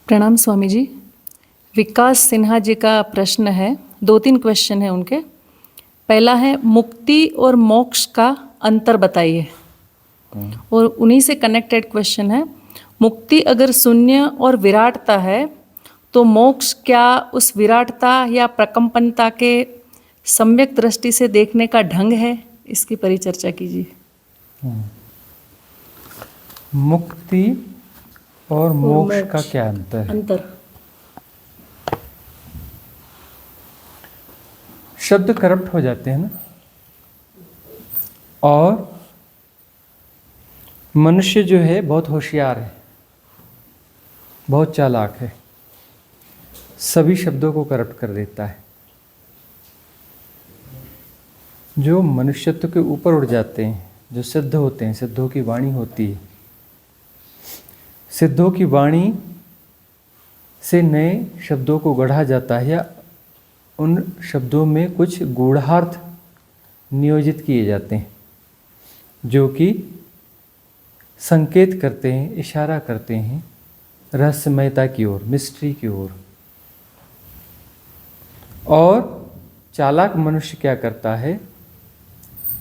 प्रणाम स्वामी जी। विकास सिन्हा जी का प्रश्न है, 2-3 क्वेश्चन है उनके। पहला है, मुक्ति और मोक्ष का अंतर बताइए। और उन्हीं से कनेक्टेड क्वेश्चन है, मुक्ति अगर शून्य और विराटता है तो मोक्ष क्या उस विराटता या प्रकंपनता के सम्यक दृष्टि से देखने का ढंग है? इसकी परिचर्चा कीजिए। मुक्ति और मोक्ष का क्या अंतर है? शब्द करप्ट हो जाते हैं ना, और मनुष्य जो है बहुत होशियार है, बहुत चालाक है, सभी शब्दों को करप्ट कर देता है। जो मनुष्यत्व के ऊपर उड़ जाते हैं, जो सिद्ध होते हैं, सिद्धों की वाणी होती है, सिद्धों की वाणी से नए शब्दों को गढ़ा जाता है या उन शब्दों में कुछ गूढ़ार्थ नियोजित किए जाते हैं जो कि संकेत करते हैं, इशारा करते हैं रहस्यमयता की ओर, मिस्ट्री की ओर। और चालाक मनुष्य क्या करता है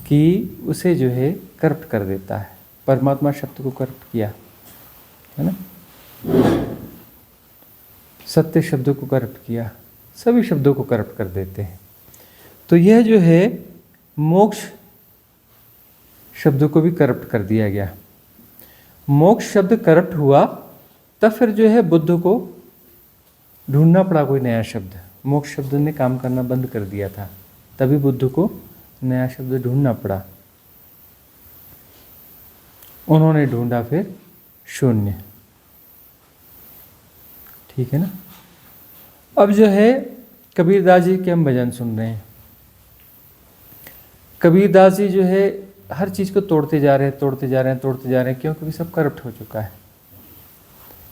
कि उसे जो है करप्ट कर देता है। परमात्मा शब्द को करप्ट किया है ना, सत्य शब्दों को करप्ट किया, सभी शब्दों को करप्ट कर देते हैं। तो यह जो है मोक्ष शब्दों को भी करप्ट कर दिया गया। मोक्ष शब्द करप्ट हुआ तब फिर जो है बुद्ध को ढूंढना पड़ा कोई नया शब्द। मोक्ष शब्द ने काम करना बंद कर दिया था, तभी बुद्ध को नया शब्द ढूंढना पड़ा। उन्होंने ढूंढा फिर शून्य। ठीक है ना। अब जो है कबीरदास जी के हम भजन सुन रहे हैं। कबीरदास जी जो है हर चीज़ को तोड़ते जा रहे हैं, तोड़ते जा रहे हैं, तोड़ते जा रहे हैं। क्यों? क्योंकि सब करप्ट हो चुका है।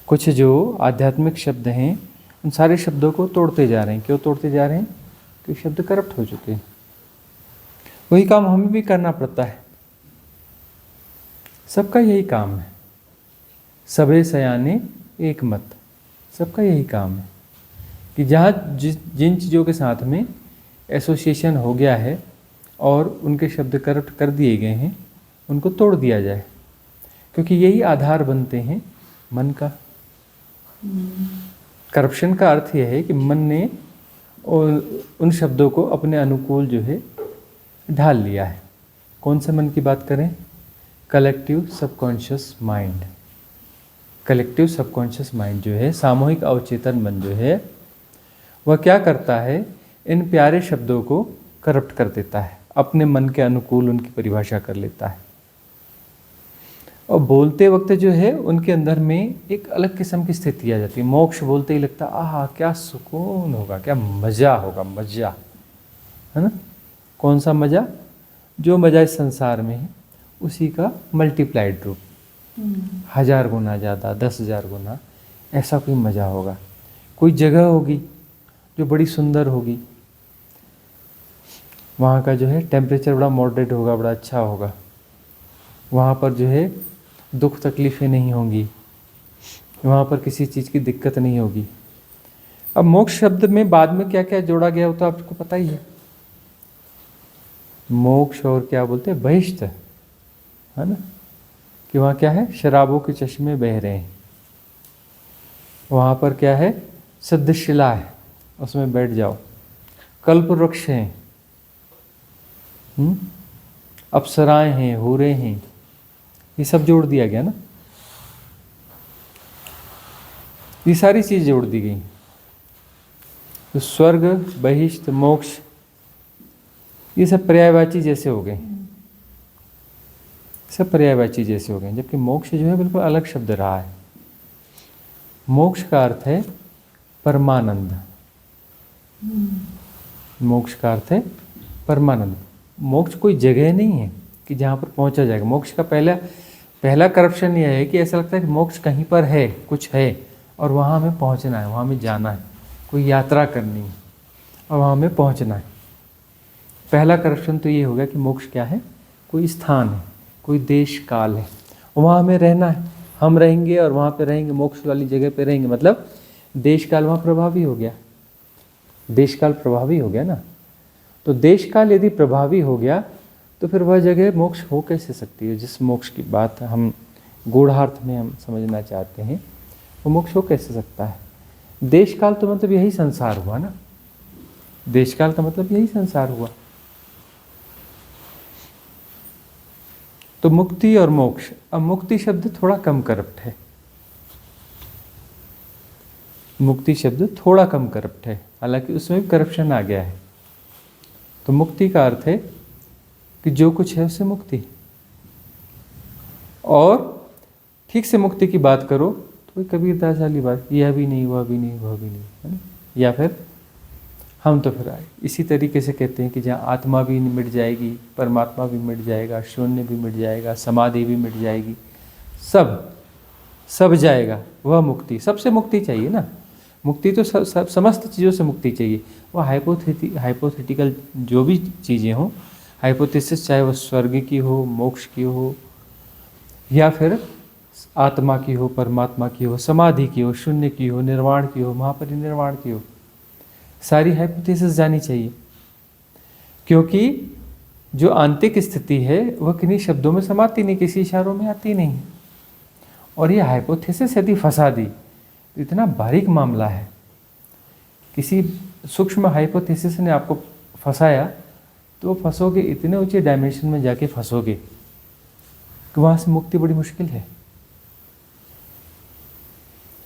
कुछ जो आध्यात्मिक शब्द हैं उन सारे शब्दों को तोड़ते जा रहे हैं। क्यों तोड़ते जा रहे हैं? क्योंकि शब्द करप्ट हो चुके हैं। वही काम हमें भी करना पड़ता है। सबका यही काम है। सबे सयाने एक मत, सबका यही काम है कि जहाँ जिन चीज़ों के साथ में एसोसिएशन हो गया है और उनके शब्द करप्ट कर दिए गए हैं, उनको तोड़ दिया जाए, क्योंकि यही आधार बनते हैं मन का। करप्शन का अर्थ यह है कि मन ने उन शब्दों को अपने अनुकूल जो है ढाल लिया है। कौन से मन की बात करें? Collective subconscious mind. Collective subconscious mind जो है, सामूहिक अवचेतन मन जो है, वह क्या करता है? इन प्यारे शब्दों को करप्ट कर देता है, अपने मन के अनुकूल उनकी परिभाषा कर लेता है। और बोलते वक्त जो है उनके अंदर में एक अलग किस्म की स्थिति आ जाती है। मोक्ष बोलते ही लगता है आहा क्या सुकून होगा, क्या मज़ा होगा, मज़ा है ना। कौन सा मज़ा? जो मज़ा इस संसार में है उसी का मल्टीप्लाइड रूप, 1000 गुना ज़्यादा, 10,000 गुना ऐसा कोई मज़ा होगा। कोई जगह होगी जो बड़ी सुंदर होगी, वहाँ का जो है टेम्परेचर बड़ा मॉडरेट होगा, बड़ा अच्छा होगा। वहाँ पर जो है दुख तकलीफ़ें नहीं होंगी, वहाँ पर किसी चीज़ की दिक्कत नहीं होगी। अब मोक्ष शब्द में बाद में क्या क्या जोड़ा गया हो तो आपको पता ही है। मोक्ष और क्या बोलते हैं? बहिष्ठ, है ना। कि वहाँ क्या है? शराबों के चश्मे बह रहे हैं। वहाँ पर क्या है? सिद्धशिला है, उसमें बैठ जाओ। कल्प वृक्ष हैं, अप्सराएं हैं, हूरे हैं, ये सब जोड़ दिया गया ना। ये सारी चीज़ जोड़ दी गई। तो स्वर्ग, बहिष्ठ, मोक्ष ये सब पर्यायवाची जैसे हो गए, सब पर्यायवाची जैसे हो गए। जबकि मोक्ष जो है बिल्कुल अलग शब्द रहा है। मोक्ष का अर्थ है परमानंद। मोक्ष का अर्थ है परमानंद। मोक्ष कोई जगह नहीं है कि जहाँ पर पहुँचा जाएगा। मोक्ष का पहला करप्शन यह है कि ऐसा लगता है कि मोक्ष कहीं पर है, कुछ है और वहाँ हमें पहुँचना है, वहाँ हमें जाना है, कोई यात्रा करनी है और वहाँ हमें पहुँचना है। पहला करप्शन तो ये हो गया कि मोक्ष क्या है? कोई स्थान है, कोई देश काल है, वहाँ हमें रहना है, हम रहेंगे और वहाँ पे रहेंगे, मोक्ष वाली जगह पे रहेंगे। मतलब देश काल वहाँ प्रभावी हो गया, देश काल प्रभावी हो गया ना। तो देश काल यदि प्रभावी हो गया तो फिर वह जगह मोक्ष हो कैसे सकती है? जिस मोक्ष की बात हम गूढ़ार्थ में हम समझना चाहते हैं, वो मोक्ष हो कैसे सकता है? देश काल तो मतलब यही संसार हुआ ना, देश काल का मतलब यही संसार हुआ। तो मुक्ति और मोक्ष, अब मुक्ति शब्द थोड़ा कम करप्ट है, मुक्ति शब्द थोड़ा कम करप्ट है, हालांकि उसमें भी करप्शन आ गया है। तो मुक्ति का अर्थ है कि जो कुछ है उससे मुक्ति, और ठीक से मुक्ति की बात करो तो कबीरदास वाली बात, यह भी नहीं वह भी नहीं वह भी नहीं, है ना। या फिर हम तो फिर इसी तरीके से कहते हैं कि जहाँ आत्मा भी मिट जाएगी, परमात्मा भी मिट जाएगा, शून्य भी मिट जाएगा, समाधि भी मिट जाएगी, सब जाएगा, वह मुक्ति। सबसे मुक्ति चाहिए ना, मुक्ति तो समस्त चीज़ों से मुक्ति चाहिए। वह हाइपोथेटिकल जो भी चीज़ें हों, हाइपोथेसिस, चाहे वह स्वर्ग की हो, मोक्ष की हो, या फिर आत्मा की हो, परमात्मा की हो, समाधि की हो, शून्य की हो, निर्वाण की हो, महापरिनिर्वाण की हो, सारी हाइपोथेसिस जानी चाहिए। क्योंकि जो आंतरिक स्थिति है वह किन्हीं शब्दों में समाती नहीं, किसी इशारों में आती नहीं। और ये हाइपोथेसिस यदि फंसा दी तो इतना बारीक मामला है, किसी सूक्ष्म हाइपोथेसिस ने आपको फंसाया तो फंसोगे, इतने ऊंचे डायमेंशन में जाके फंसोगे कि वहाँ से मुक्ति बड़ी मुश्किल है,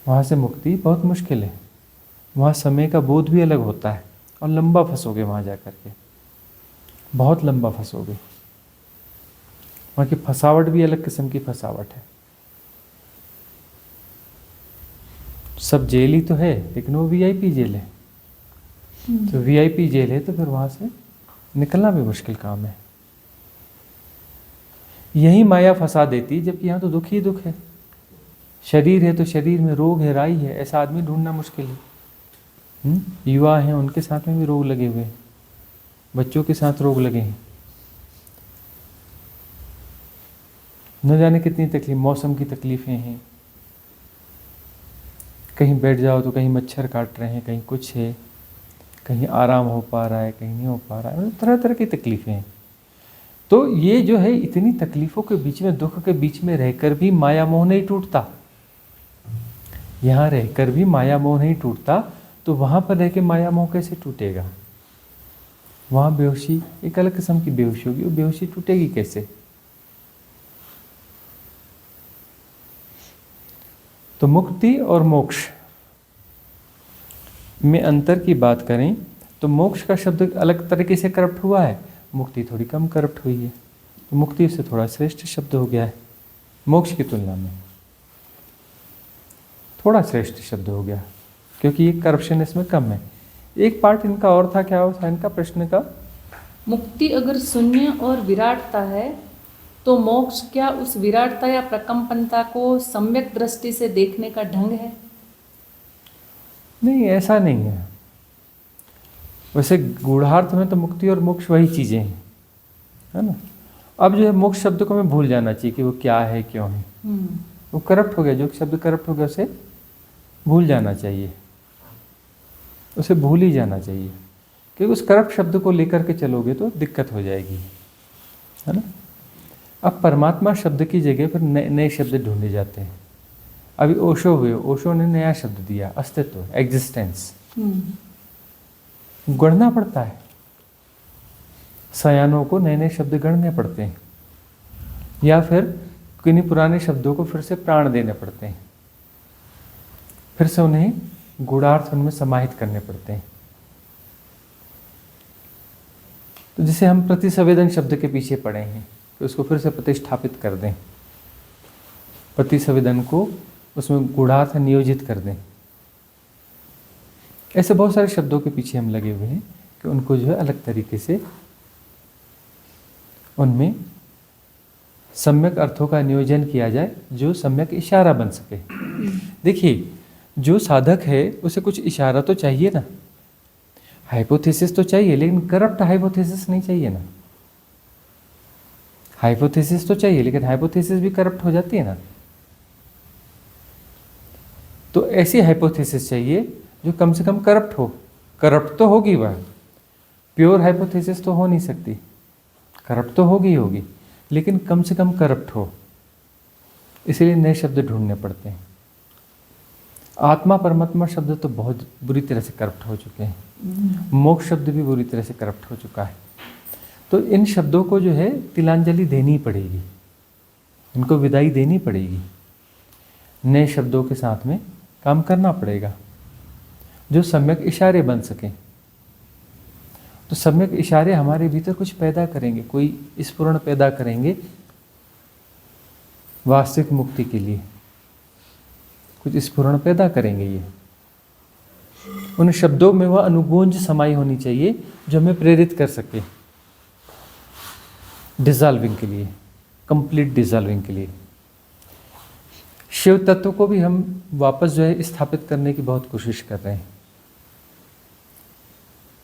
वहाँ से मुक्ति बहुत मुश्किल है। वहाँ समय का बोध भी अलग होता है और लंबा फंसोगे, वहाँ जा कर के बहुत लंबा फंसोगे। वहाँ की फंसावट भी अलग किस्म की फंसावट है। सब जेल ही तो है, लेकिन वो वीआईपी जेल है। तो वीआईपी जेल है तो फिर वहाँ से निकलना भी मुश्किल काम है। यही माया फंसा देती, जबकि यहाँ तो दुख ही दुख है। शरीर है तो शरीर में रोग है, राई है, ऐसा आदमी ढूंढना मुश्किल है। युवा हैं, उनके साथ में भी रोग लगे हुए हैं, बच्चों के साथ रोग लगे हैं, न जाने कितनी तकलीफ, मौसम की तकलीफें हैं। कहीं बैठ जाओ तो कहीं मच्छर काट रहे हैं, कहीं कुछ है, कहीं आराम हो पा रहा है, कहीं नहीं हो पा रहा है, तरह तरह की तकलीफें हैं। तो ये जो है, इतनी तकलीफों के बीच में, दुख के बीच में रहकर भी माया मोह नहीं टूटता। यहाँ रहकर भी माया मोह नहीं टूटता, तो वहाँ पर रह के माया मोह कैसे टूटेगा? वहाँ बेहोशी, एक अलग किस्म की बेहोशी होगी, वो बेहोशी टूटेगी कैसे? तो मुक्ति और मोक्ष में अंतर की बात करें तो मोक्ष का शब्द अलग तरीके से करप्ट हुआ है, मुक्ति थोड़ी कम करप्ट हुई है। तो मुक्ति से थोड़ा श्रेष्ठ शब्द हो गया है, मोक्ष की तुलना में थोड़ा श्रेष्ठ शब्द हो गया, क्योंकि ये करप्शन इसमें कम है। एक पार्ट इनका और था, क्या था इनका प्रश्न का? मुक्ति अगर शून्य और विराटता है तो मोक्ष क्या उस विराटता या प्रकंपनता को सम्यक दृष्टि से देखने का ढंग है? नहीं, ऐसा नहीं है। वैसे गूढ़ार्थ में तो मुक्ति और मोक्ष वही चीज़ें हैं, है ना। अब जो है मोक्ष शब्द को हमें भूल जाना चाहिए कि वो क्या है, क्यों है। वो करप्ट हो गया, जो शब्द करप्ट हो गया उसे भूल जाना चाहिए, उसे भूल ही जाना चाहिए, क्योंकि उस करप्ट शब्द को लेकर के चलोगे तो दिक्कत हो जाएगी, है ना। अब परमात्मा शब्द की जगह पर नए शब्द ढूंढे जाते हैं। अभी ओशो हुए, ओशो ने नया शब्द दिया, अस्तित्व, एग्जिस्टेंस। गढ़ना पड़ता है, सयानों को नए नए शब्द गढ़ने पड़ते हैं, या फिर किन्हीं पुराने शब्दों को फिर से प्राण देने पड़ते हैं, फिर से उन्हें गूढ़ार्थ उनमें समाहित करने पड़ते हैं। तो जिसे हम प्रतिसंवेदन शब्द के पीछे पड़े हैं, तो उसको फिर से प्रतिष्ठापित कर दें, प्रतिसंवेदन को उसमें गूढ़ार्थ नियोजित कर दें। ऐसे बहुत सारे शब्दों के पीछे हम लगे हुए हैं कि उनको जो है अलग तरीके से उनमें सम्यक अर्थों का नियोजन किया जाए, जो सम्यक इशारा बन सके। देखिए, जो साधक है उसे कुछ इशारा तो चाहिए ना, हाइपोथेसिस तो चाहिए, लेकिन करप्ट हाइपोथेसिस नहीं चाहिए ना। हाइपोथेसिस तो चाहिए, लेकिन हाइपोथेसिस भी करप्ट हो जाती है ना। तो ऐसी हाइपोथेसिस चाहिए जो कम से कम करप्ट हो। करप्ट तो होगी वह, प्योर हाइपोथेसिस तो हो नहीं सकती, करप्ट तो होगी, लेकिन कम से कम करप्ट हो। इसलिए नए शब्द ढूंढने पड़ते हैं। आत्मा परमात्मा शब्द तो बहुत बुरी तरह से करप्ट हो चुके हैं, मोक्ष शब्द भी बुरी तरह से करप्ट हो चुका है। तो इन शब्दों को जो है तिलांजलि देनी पड़ेगी, इनको विदाई देनी पड़ेगी, नए शब्दों के साथ में काम करना पड़ेगा जो सम्यक इशारे बन सकें। तो सम्यक इशारे हमारे भीतर कुछ पैदा करेंगे, कोई स्फुरण पैदा करेंगे वास्तविक मुक्ति के लिए, कुछ स्फुरण पैदा करेंगे। ये उन शब्दों में वह अनुगूंज समाई होनी चाहिए जो हमें प्रेरित कर सके डिजॉल्विंग के लिए, कंप्लीट डिजॉल्विंग के लिए। शिव तत्व को भी हम वापस जो है स्थापित करने की बहुत कोशिश कर रहे हैं।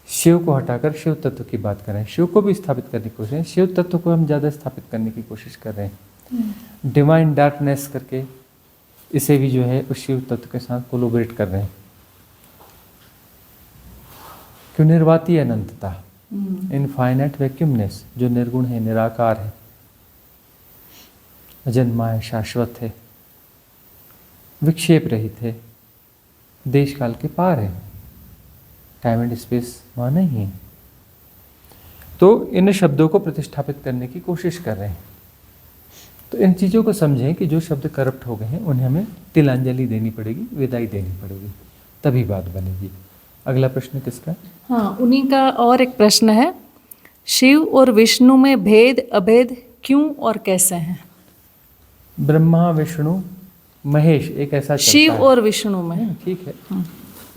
शिव को हटाकर शिव तत्व की बात कर रहे हैं, शिव को भी स्थापित करने की कोशिश है, शिव तत्व को हम ज़्यादा स्थापित करने की कोशिश कर रहे हैं। डिवाइन डार्कनेस करके इसे भी जो है उस शिव तत्व के साथ कोलोबरेट कर रहे हैं। क्यों? निर्वाती अनंतता, इनफाइनाइट वैक्यूमनेस, जो निर्गुण है, निराकार है, अजन्मा है, शाश्वत है, विक्षेप रहित है, देश काल के पार है, टाइम एंड स्पेस वहाँ नहीं है। तो इन शब्दों को प्रतिष्ठापित करने की कोशिश कर रहे हैं। तो इन चीज़ों को समझें कि जो शब्द करप्ट हो गए हैं उन्हें हमें तिलांजलि देनी पड़ेगी, विदाई देनी पड़ेगी, तभी बात बनेगी। अगला प्रश्न किसका? हाँ, उन्हीं का और एक प्रश्न है, शिव और विष्णु में भेद अभेद क्यों और कैसे हैं? ब्रह्मा विष्णु महेश एक ऐसा चलता शिव है। और विष्णु में, ठीक है,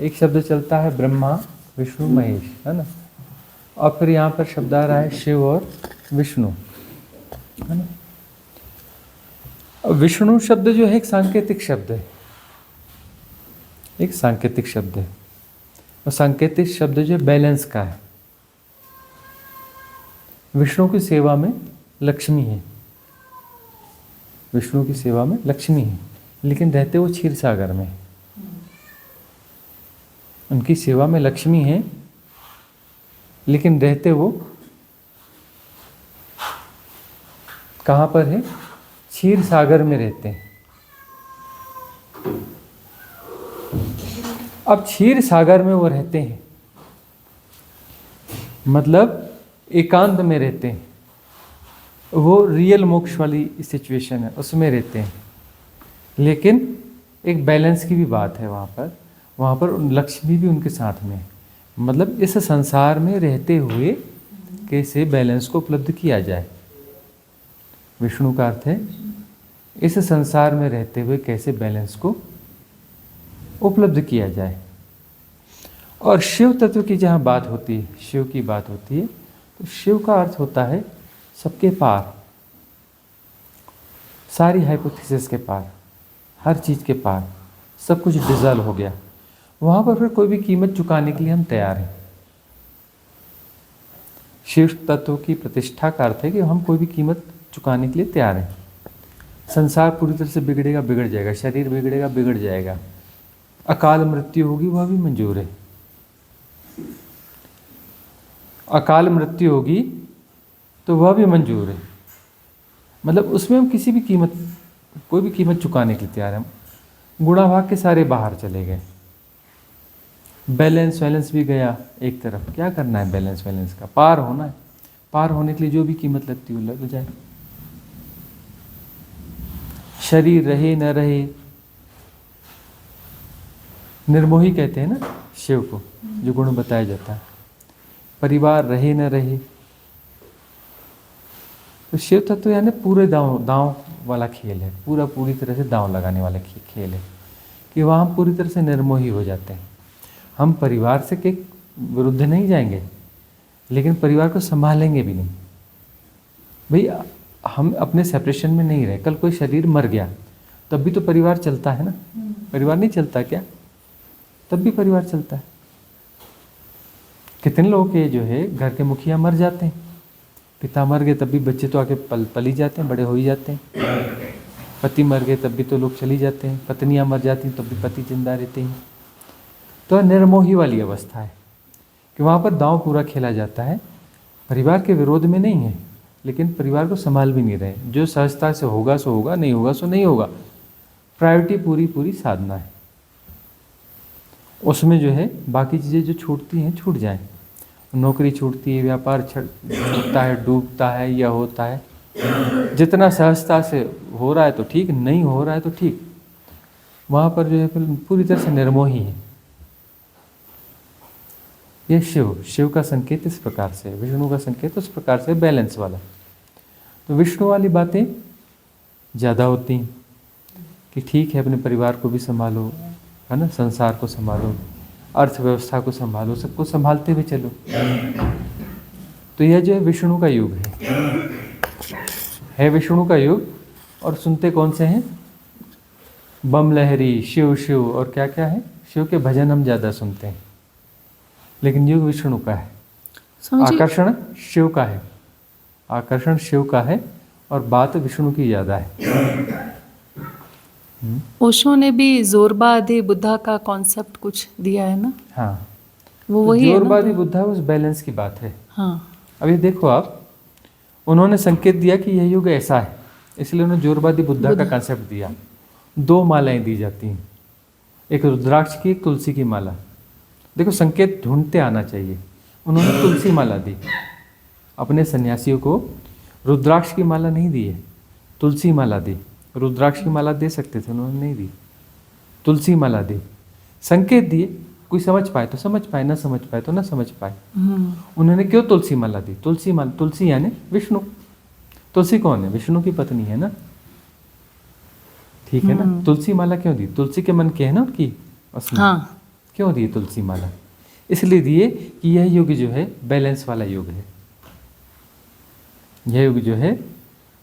एक शब्द चलता है ब्रह्मा विष्णु महेश, है ना, और फिर यहाँ पर शब्द आ रहा है शिव और विष्णु, है ना। विष्णु शब्द जो है एक सांकेतिक शब्द है, एक सांकेतिक शब्द है, और सांकेतिक शब्द जो बैलेंस का है। विष्णु की सेवा में लक्ष्मी है, विष्णु की सेवा में लक्ष्मी है, लेकिन रहते वो क्षीर सागर में। उनकी सेवा में लक्ष्मी है, लेकिन रहते वो कहाँ पर है? क्षीर सागर में रहते हैं। अब क्षीर सागर में वो रहते हैं, मतलब एकांत में रहते हैं, वो रियल मोक्ष वाली सिचुएशन है, उसमें रहते हैं। लेकिन एक बैलेंस की भी बात है वहाँ पर लक्ष्मी भी उनके साथ में है। मतलब इस संसार में रहते हुए कैसे बैलेंस को उपलब्ध किया जाए। विष्णु का अर्थ है इस संसार में रहते हुए कैसे बैलेंस को उपलब्ध किया जाए। और शिव तत्व की जहाँ बात होती है, शिव की बात होती है, तो शिव का अर्थ होता है सबके पार, सारी हाइपोथेसिस के पार, हर चीज़ के पार, सब कुछ डिजॉल्व हो गया। वहाँ पर फिर कोई भी कीमत चुकाने के लिए हम तैयार हैं। शिव तत्व की प्रतिष्ठा का अर्थ है कि हम कोई भी कीमत चुकाने के लिए तैयार हैं। संसार पूरी तरह से बिगड़ेगा, बिगड़ जाएगा, शरीर बिगड़ेगा, बिगड़ जाएगा, अकाल मृत्यु होगी, वह भी मंजूर है। अकाल मृत्यु होगी तो वह भी मंजूर है, मतलब उसमें हम किसी भी कीमत, कोई भी कीमत चुकाने के लिए तैयार हैं। गुणाभाग के सारे बाहर चले गए, बैलेंस वैलेंस भी गया एक तरफ। क्या करना है बैलेंस वैलेंस का? पार होना है, पार होने के लिए जो भी कीमत लगती है लग जाए। शरीर रहे न रहे, निर्मोही कहते हैं ना शिव को, जो गुण बताया जाता है। परिवार रहे न रहे, तो शिव तत्व यानी पूरे दांव वाला खेल है, पूरी तरह से दांव लगाने वाला खेल है, कि वहाँ पूरी तरह से निर्मोही हो जाते हैं। हम परिवार से के विरुद्ध नहीं जाएंगे, लेकिन परिवार को संभालेंगे भी नहीं। भाई हम अपने सेपरेशन में नहीं रहे, कल कोई शरीर मर गया तब भी तो परिवार चलता है ना। परिवार नहीं चलता क्या? तब भी परिवार चलता है। कितने लोग के जो है घर के मुखिया मर जाते हैं, पिता मर गए तब भी बच्चे तो आके पल ही जाते हैं, बड़े हो ही जाते हैं। पति मर गए तब भी तो लोग चली जाते हैं, पत्नियां मर जाती हैं तब भी पति जिंदा रहते हैं। तो निर्मोही वाली अवस्था है कि वहाँ पर दांव पूरा खेला जाता है, परिवार के विरोध में नहीं है, लेकिन परिवार को संभाल भी नहीं रहे। जो सहजता से होगा सो होगा, नहीं होगा सो नहीं होगा। प्रायोरिटी पूरी पूरी साधना है, उसमें जो है बाकी चीज़ें जो छूटती हैं छूट जाएं। नौकरी छूटती है, व्यापार छूटता है, डूबता है या होता है, जितना सहजता से हो रहा है तो ठीक, नहीं हो रहा है तो ठीक। वहाँ पर जो है पूरी तरह से निर्मोही है। ये शिव का संकेत इस प्रकार से, विष्णु का संकेत उस प्रकार से, बैलेंस वाला। तो विष्णु वाली बातें ज़्यादा होती हैं कि ठीक है अपने परिवार को भी संभालो, है ना, संसार को संभालो, अर्थव्यवस्था को संभालो, सबको संभालते हुए चलो। तो यह जो है विष्णु का युग है विष्णु का युग। और सुनते कौन से हैं? बम लहरी, शिव शिव और क्या क्या है, शिव के भजन हम ज़्यादा सुनते हैं, लेकिन युग विष्णु का है। आकर्षण शिव का है, आकर्षण शिव का है और बात विष्णु की ज़्यादा है। ओशो ने भी जोरबादी बुद्धा का कॉन्सेप्ट कुछ दिया है ना? हाँ, वो तो वही है ना? जोरबादी बुद्धा उस बैलेंस की बात है। हाँ, अभी देखो आप, उन्होंने संकेत दिया कि यह युग ऐसा है, इसलिए उन्होंने जोरबादी बुद्धा का कंसेप्ट दिया। 2 मालाएं दी जाती हैं, एक रुद्राक्ष की, एक तुलसी की माला। देखो संकेत ढूंढते आना चाहिए। उन्होंने तुलसी माला दी अपने सन्यासियों को, रुद्राक्ष की माला नहीं दी है, तुलसी माला दी। रुद्राक्ष की माला दे सकते थे, उन्होंने नहीं दी, तुलसी माला दी। संकेत दिए, कोई समझ पाए तो समझ पाए, ना समझ पाए तो ना समझ पाए। उन्होंने क्यों तुलसी माला दी? तुलसी माला, तुलसी यानी विष्णु। तुलसी कौन है? विष्णु की पत्नी है ना, ठीक है ना। तुलसी माला क्यों दी? तुलसी के मन के है ना उनकी असली। हाँ, क्यों दिए तुलसी माला? इसलिए दिए कि यह युग जो है बैलेंस वाला युग है। यह युग जो है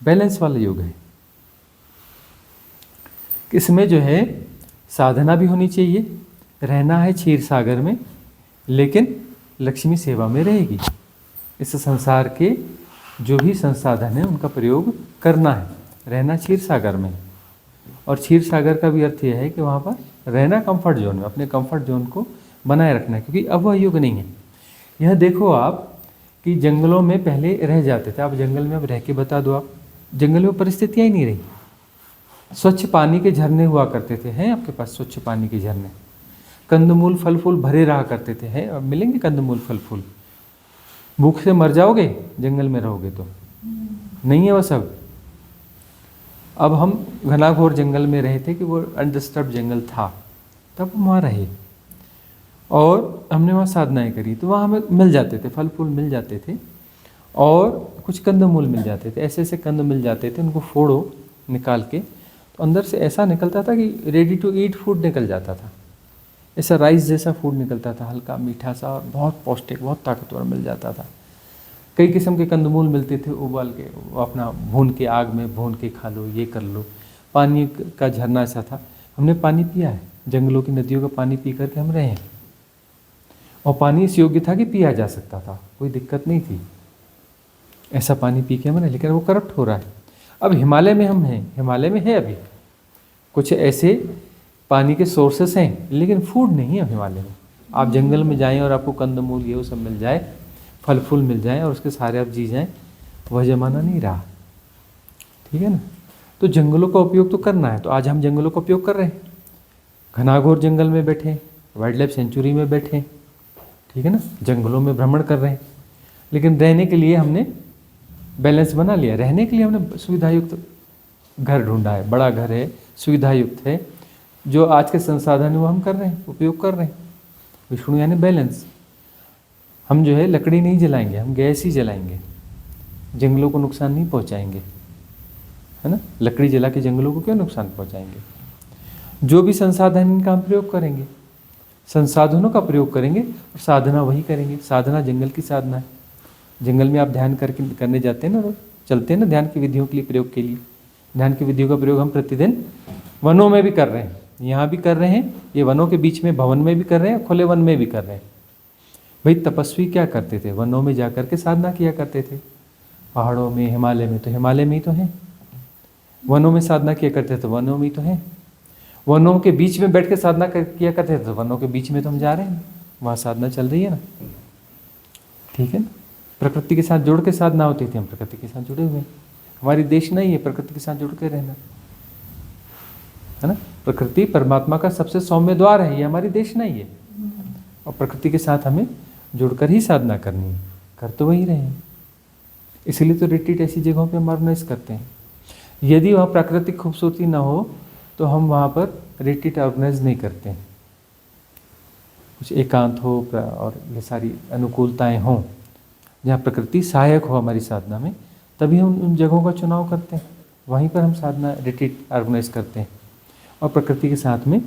बैलेंस वाला युग है। इसमें जो है साधना भी होनी चाहिए, रहना है क्षीर सागर में, लेकिन लक्ष्मी सेवा में रहेगी। इस संसार के जो भी संसाधन है उनका प्रयोग करना है, रहना क्षीर सागर में। और क्षीर सागर का भी अर्थ यह है कि वहाँ पर रहना कंफर्ट जोन में, अपने कंफर्ट जोन को बनाए रखना है, क्योंकि अब वह युग नहीं है। यह देखो आप कि जंगलों में पहले रह जाते थे, आप जंगल में अब रह के बता दो, आप जंगल में परिस्थितियाँ ही नहीं रही। स्वच्छ पानी के झरने हुआ करते थे, हैं आपके पास स्वच्छ पानी के झरने, कंदमूल फल फूल भरे रहा करते थे, हैं अब मिलेंगे कंदमूल फल फूल? भूख से मर जाओगे जंगल में रहोगे तो, नहीं है वो सब। अब हम घनाघोर जंगल में रहे थे कि वो अनडिस्टर्ब जंगल था, तब हम वहाँ रहे और हमने वहाँ साधनाएं करी, तो वहाँ हमें मिल जाते थे, फल फूल मिल जाते थे और कुछ कंदमूल मिल जाते थे। ऐसे ऐसे कंद मिल जाते थे, उनको फोड़ो निकाल के, तो अंदर से ऐसा निकलता था कि रेडी टू ईट फूड निकल जाता था, ऐसा राइस जैसा फूड निकलता था, हल्का मीठा सा और बहुत पौष्टिक, बहुत ताकतवर मिल जाता था। कई किस्म के कंदमूल मिलते थे, उबाल के अपना भून के, आग में भून के खा लो, ये कर लो। पानी का झरना ऐसा था, हमने पानी पिया है, जंगलों की नदियों का पानी पी करके हम रहे हैं, और पानी इस योग्य था कि पिया जा सकता था, कोई दिक्कत नहीं थी, ऐसा पानी पी के हम रहे। लेकिन वो करप्ट हो रहा है। अब हिमालय में हम हैं, हिमालय में है अभी कुछ ऐसे पानी के सोर्सेस हैं, लेकिन फूड नहीं है हिमालय में। आप जंगल में जाएं और आपको कंदमूल ये वो सब मिल जाए, फल फूल मिल जाएं और उसके सारे आप जी जाएं, वह ज़माना नहीं रहा, ठीक है ना। तो जंगलों का उपयोग तो करना है, तो आज हम जंगलों का उपयोग कर रहे हैं, घनाघोर जंगल में बैठे, वाइल्ड लाइफ सेंचुरी में बैठे, ठीक है ना, जंगलों में भ्रमण कर रहे हैं। लेकिन रहने के लिए हमने बैलेंस बना लिया, रहने के लिए हमने सुविधायुक्त घर ढूंढा है, बड़ा घर है, सुविधायुक्त है, जो आज के संसाधन है वो हम कर रहे हैं, उपयोग कर रहे हैं। विष्णु यानी बैलेंस। हम जो है लकड़ी नहीं जलाएंगे, हम गैस ही जलाएंगे, जंगलों को नुकसान नहीं पहुंचाएंगे, है ना। लकड़ी जला के जंगलों को क्यों नुकसान पहुंचाएंगे। जो भी संसाधन इनका हम प्रयोग करेंगे, संसाधनों का प्रयोग करेंगे और साधना वही करेंगे। साधना जंगल की साधना है। जंगल में आप ध्यान करने जाते हैं ना, रोज चलते हैं ना ध्यान की विधियों के लिए, प्रयोग के लिए। ध्यान की विधियों का प्रयोग हम प्रतिदिन वनों में भी कर रहे हैं, यहाँ भी कर रहे हैं, ये वनों के बीच में भवन में भी कर रहे हैं, खुले वन में भी कर रहे हैं। भाई तपस्वी क्या करते थे? वनों में जा कर के साधना किया करते थे, पहाड़ों में, हिमालय में। तो हिमालय में ही तो है, वनों में साधना किया करते थे तो वनों में ही तो है, वनों के बीच में बैठ के साधना किया करते थे तो वनों के बीच में तो हम जा रहे हैं, वहाँ साधना चल रही है ना, ठीक है ना। प्रकृति के साथ जुड़ के साधना होती थी, हम प्रकृति के साथ जुड़े हुए हैं। हमारी देश नहीं है प्रकृति के साथ जुड़ के रहना, है ना। प्रकृति परमात्मा का सबसे सौम्य द्वार है, ये हमारी देश नहीं है, और प्रकृति के साथ हमें जुड़कर ही साधना करनी है, कर तो वही रहे हैं। इसीलिए तो रिट्रीट ऐसी जगहों पे हम ऑर्गेनाइज करते हैं। यदि वहाँ प्राकृतिक खूबसूरती ना हो तो हम वहाँ पर रिट्रीट ऑर्गेनाइज नहीं करते हैं। कुछ एकांत हो और ये सारी अनुकूलताएं हों जहाँ प्रकृति सहायक हो हमारी साधना में, तभी हम उन जगहों का चुनाव करते हैं, वहीं पर हम साधना रिट्रीट ऑर्गेनाइज करते हैं और प्रकृति के साथ में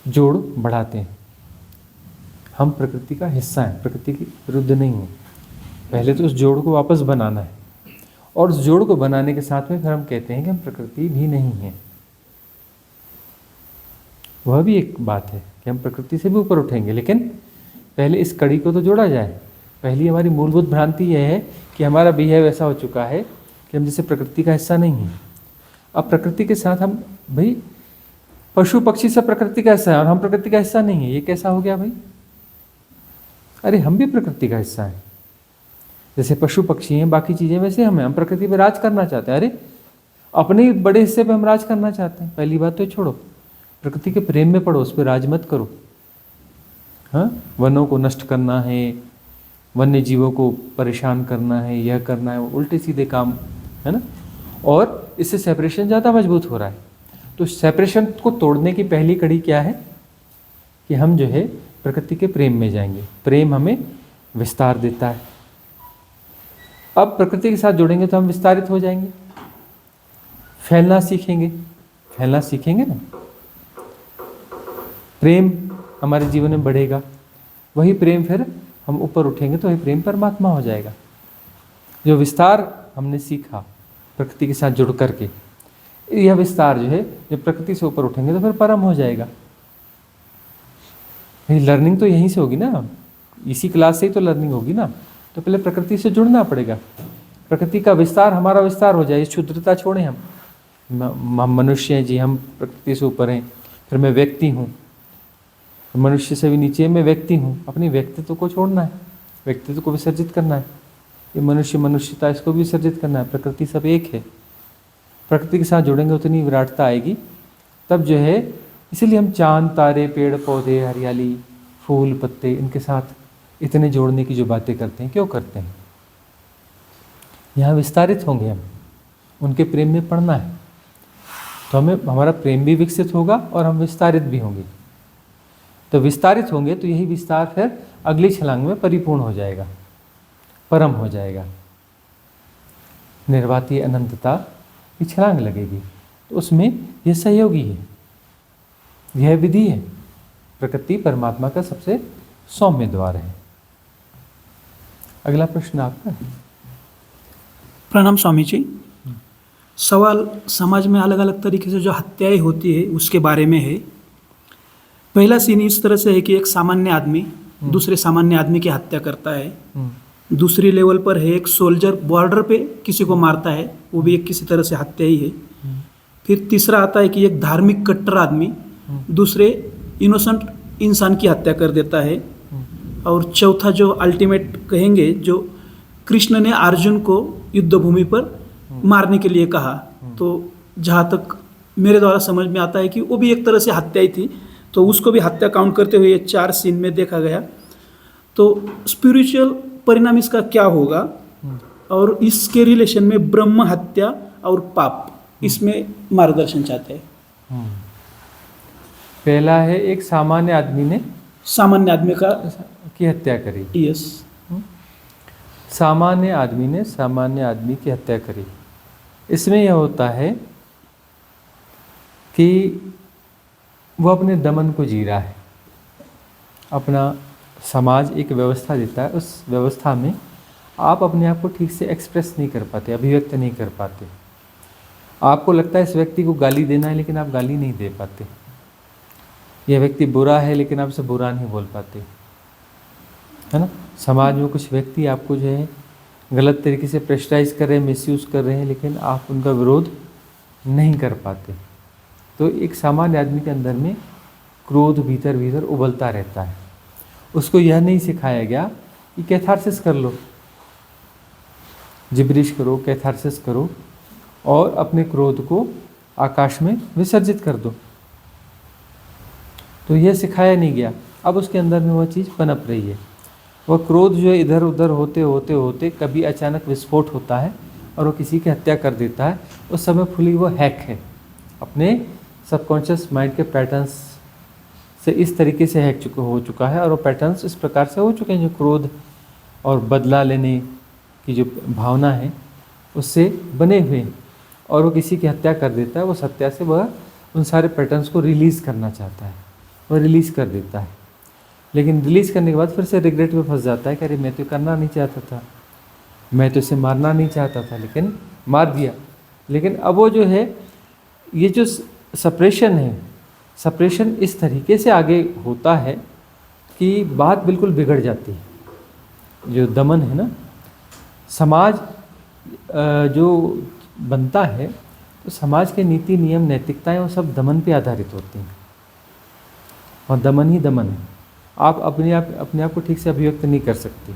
जोड़ बढ़ाते हैं। हम प्रकृति का हिस्सा हैं, प्रकृति के विरुद्ध नहीं हैं। पहले तो उस जोड़ को वापस बनाना है, और उस जोड़ को बनाने के साथ में फिर हम कहते हैं कि हम प्रकृति भी नहीं हैं। वह भी एक बात है कि हम प्रकृति से भी ऊपर उठेंगे, लेकिन पहले इस कड़ी को तो जोड़ा जाए। पहली हमारी मूलभूत भ्रांति यह है कि हमारा बिहेव ऐसा हो चुका है कि हम जैसे प्रकृति का हिस्सा नहीं हैं। अब प्रकृति के साथ हम, भाई पशु पक्षी सब प्रकृति का हिस्सा है और हम प्रकृति का हिस्सा नहीं है, ये कैसा हो गया भाई? अरे हम भी प्रकृति का हिस्सा हैं, जैसे पशु पक्षी हैं, बाकी चीज़ें वैसे हम प्रकृति पे राज करना चाहते हैं। अरे अपने बड़े हिस्से पे हम राज करना चाहते हैं। पहली बात तो छोड़ो, प्रकृति के प्रेम में पड़ो, उस पर राज मत करो। हाँ, वनों को नष्ट करना है, वन्य जीवों को परेशान करना है, यह करना है, उल्टे सीधे काम है ना, और इससे सेपरेशन ज़्यादा मजबूत हो रहा है। तो सेपरेशन को तोड़ने की पहली कड़ी क्या है कि हम जो है प्रकृति के प्रेम में जाएंगे। प्रेम हमें विस्तार देता है। अब प्रकृति के साथ जुड़ेंगे तो हम विस्तारित हो जाएंगे, फैलना सीखेंगे ना। प्रेम हमारे जीवन में बढ़ेगा, वही प्रेम फिर हम ऊपर उठेंगे तो वही प्रेम परमात्मा हो जाएगा। जो विस्तार हमने सीखा प्रकृति के साथ जुड़ करके, यह विस्तार जो है जब प्रकृति से ऊपर उठेंगे तो फिर परम हो जाएगा। लर्निंग तो यहीं से होगी ना, इसी क्लास से ही तो लर्निंग होगी ना। तो पहले प्रकृति से जुड़ना पड़ेगा, प्रकृति का विस्तार हमारा विस्तार हो जाए। इस क्षुद्रता छोड़ें, हम मनुष्य हैं जी, हम प्रकृति से ऊपर हैं, फिर मैं व्यक्ति हूँ, मनुष्य से भी नीचे मैं व्यक्ति हूँ। अपनी व्यक्तित्व को छोड़ना है, व्यक्तित्व को विसर्जित करना है। ये मनुष्यता, इसको भी विसर्जित करना है। प्रकृति सब एक है, प्रकृति के साथ जुड़ेंगे उतनी विराटता आएगी, तब जो है। इसीलिए हम चांद तारे पेड़ पौधे हरियाली फूल पत्ते इनके साथ इतने जोड़ने की जो बातें करते हैं, क्यों करते हैं? यहाँ विस्तारित होंगे हम, उनके प्रेम में पड़ना है तो हमें हमारा प्रेम भी विकसित होगा और हम विस्तारित भी होंगे। तो विस्तारित होंगे तो यही विस्तार फिर अगली छलांग में परिपूर्ण हो जाएगा, परम हो जाएगा। निर्वातीय अनंतता की छलांग लगेगी, तो उसमें यह सहयोगी है, यह विधि है। प्रकृति परमात्मा का सबसे सौम्य द्वार है। अगला प्रश्न आपका। प्रणाम स्वामी जी। सवाल समाज में अलग अलग तरीके से जो हत्याएं होती है उसके बारे में है। पहला सीन इस तरह से है कि एक सामान्य आदमी दूसरे सामान्य आदमी की हत्या करता है। दूसरी लेवल पर है एक सोल्जर बॉर्डर पे किसी को मारता है, वो भी एक किसी तरह से हत्या ही है। फिर तीसरा आता है कि एक धार्मिक कट्टर आदमी दूसरे इनोसेंट इंसान की हत्या कर देता है। और चौथा जो अल्टीमेट कहेंगे, जो कृष्ण ने अर्जुन को युद्ध भूमि पर मारने के लिए कहा, तो जहाँ तक मेरे द्वारा समझ में आता है कि वो भी एक तरह से हत्या ही थी, तो उसको भी हत्या काउंट करते हुए ये 4 सीन में देखा गया। तो स्पिरिचुअल परिणाम इसका क्या होगा, और इसके रिलेशन में ब्रह्म हत्या और पाप, इसमें मार्गदर्शन चाहते हैं। पहला है एक सामान्य आदमी ने सामान्य आदमी की हत्या करी। यस, सामान्य आदमी ने सामान्य आदमी की हत्या करी। इसमें यह होता है कि वो अपने दमन को जी रहा है। अपना समाज एक व्यवस्था देता है, उस व्यवस्था में आप अपने आप को ठीक से एक्सप्रेस नहीं कर पाते, अभिव्यक्त नहीं कर पाते। आपको लगता है इस व्यक्ति को गाली देना है, लेकिन आप गाली नहीं दे पाते। यह व्यक्ति बुरा है, लेकिन आप उसे बुरा नहीं बोल पाते, है ना। समाज में कुछ व्यक्ति आपको जो है गलत तरीके से प्रेशराइज कर रहे हैं, मिसयूज़ कर रहे हैं, लेकिन आप उनका विरोध नहीं कर पाते। तो एक सामान्य आदमी के अंदर में क्रोध भीतर भीतर उबलता रहता है। उसको यह नहीं सिखाया गया कि कैथारसिस कर लो, जिब्रिश करो, कैथारसिस करो और अपने क्रोध को आकाश में विसर्जित कर दो। तो यह सिखाया नहीं गया। अब उसके अंदर में वह चीज़ पनप रही है। वह क्रोध जो है इधर उधर होते होते होते कभी अचानक विस्फोट होता है और वो किसी की हत्या कर देता है। उस समय फुली वो हैक है, अपने सबकॉन्शियस माइंड के पैटर्न्स से इस तरीके से हो चुका है और वो पैटर्न्स इस प्रकार से हो चुके हैं, जो क्रोध और बदला लेने की जो भावना है उससे बने हुए हैं, और वो किसी की हत्या कर देता है। उस हत्या से वह उन सारे पैटर्न्स को रिलीज़ करना चाहता है, वह रिलीज़ कर देता है, लेकिन रिलीज़ करने के बाद फिर से रिग्रेट में फंस जाता है कि अरे मैं तो करना नहीं चाहता था, मैं तो इसे मारना नहीं चाहता था, लेकिन मार दिया। लेकिन अब वो जो है, ये जो सप्रेशन है, सप्रेशन इस तरीके से आगे होता है कि बात बिल्कुल बिगड़ जाती है। जो दमन है ना, समाज जो बनता है तो समाज के नीति नियम नैतिकताएं वो सब दमन पे आधारित होती हैं, और दमन ही दमन है। आप अपने आप को ठीक से अभिव्यक्त नहीं कर सकते।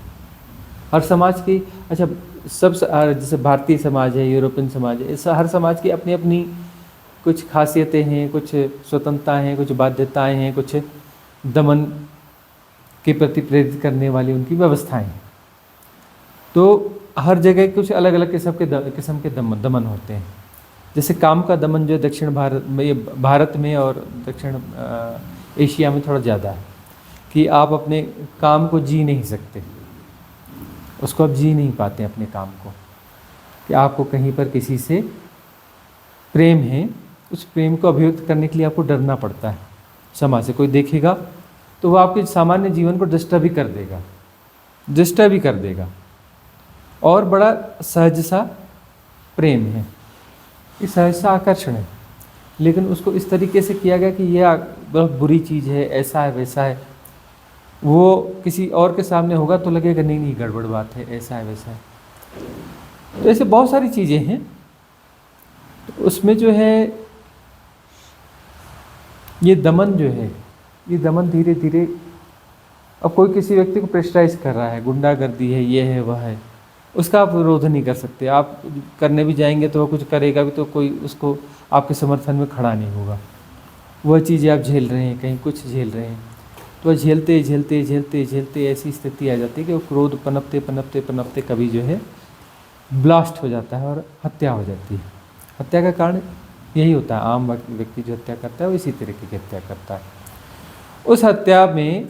हर समाज की, अच्छा सब जैसे भारतीय समाज है, यूरोपियन समाज है, इस हर समाज की अपनी अपनी कुछ खासियतें हैं, कुछ स्वतंत्रताएं हैं, कुछ बाध्यताएं हैं, कुछ दमन के प्रति प्रेरित करने वाली उनकी व्यवस्थाएं हैं। तो हर जगह कुछ अलग अलग किस्म के दमन होते हैं। जैसे काम का दमन जो दक्षिण भारत में और दक्षिण एशिया में थोड़ा ज़्यादा है, कि आप अपने काम को जी नहीं सकते, उसको आप जी नहीं पाते अपने काम को, कि आपको कहीं पर किसी से प्रेम है, उस प्रेम को अभिव्यक्त करने के लिए आपको डरना पड़ता है। समाज से कोई देखेगा तो वो आपके सामान्य जीवन को डिस्टर्ब ही कर देगा। और बड़ा सहज सा प्रेम है, ये सहज सा आकर्षण है, लेकिन उसको इस तरीके से किया गया कि यह बहुत बुरी चीज़ है, ऐसा है वैसा है। वो किसी और के सामने होगा तो लगेगा नहीं गड़बड़ बात है, ऐसा है वैसा है। तो ऐसे बहुत सारी चीज़ें हैं। तो उसमें जो है ये दमन जो है, ये दमन धीरे धीरे, अब कोई किसी व्यक्ति को प्रेशराइज कर रहा है, गुंडागर्दी है, ये है वह है, उसका आप विरोध नहीं कर सकते। आप करने भी जाएंगे तो वो कुछ करेगा भी तो कोई उसको आपके समर्थन में खड़ा नहीं होगा। वह चीज़ें आप झेल रहे हैं, कहीं कुछ झेल रहे हैं, तो झेलते ऐसी स्थिति आ जाती है कि वो क्रोध पनपते कभी जो है ब्लास्ट हो जाता है और हत्या हो जाती है। हत्या का कारण यही होता है, आम व्यक्ति जो हत्या करता है वो इसी तरीके की हत्या करता है। उस हत्या में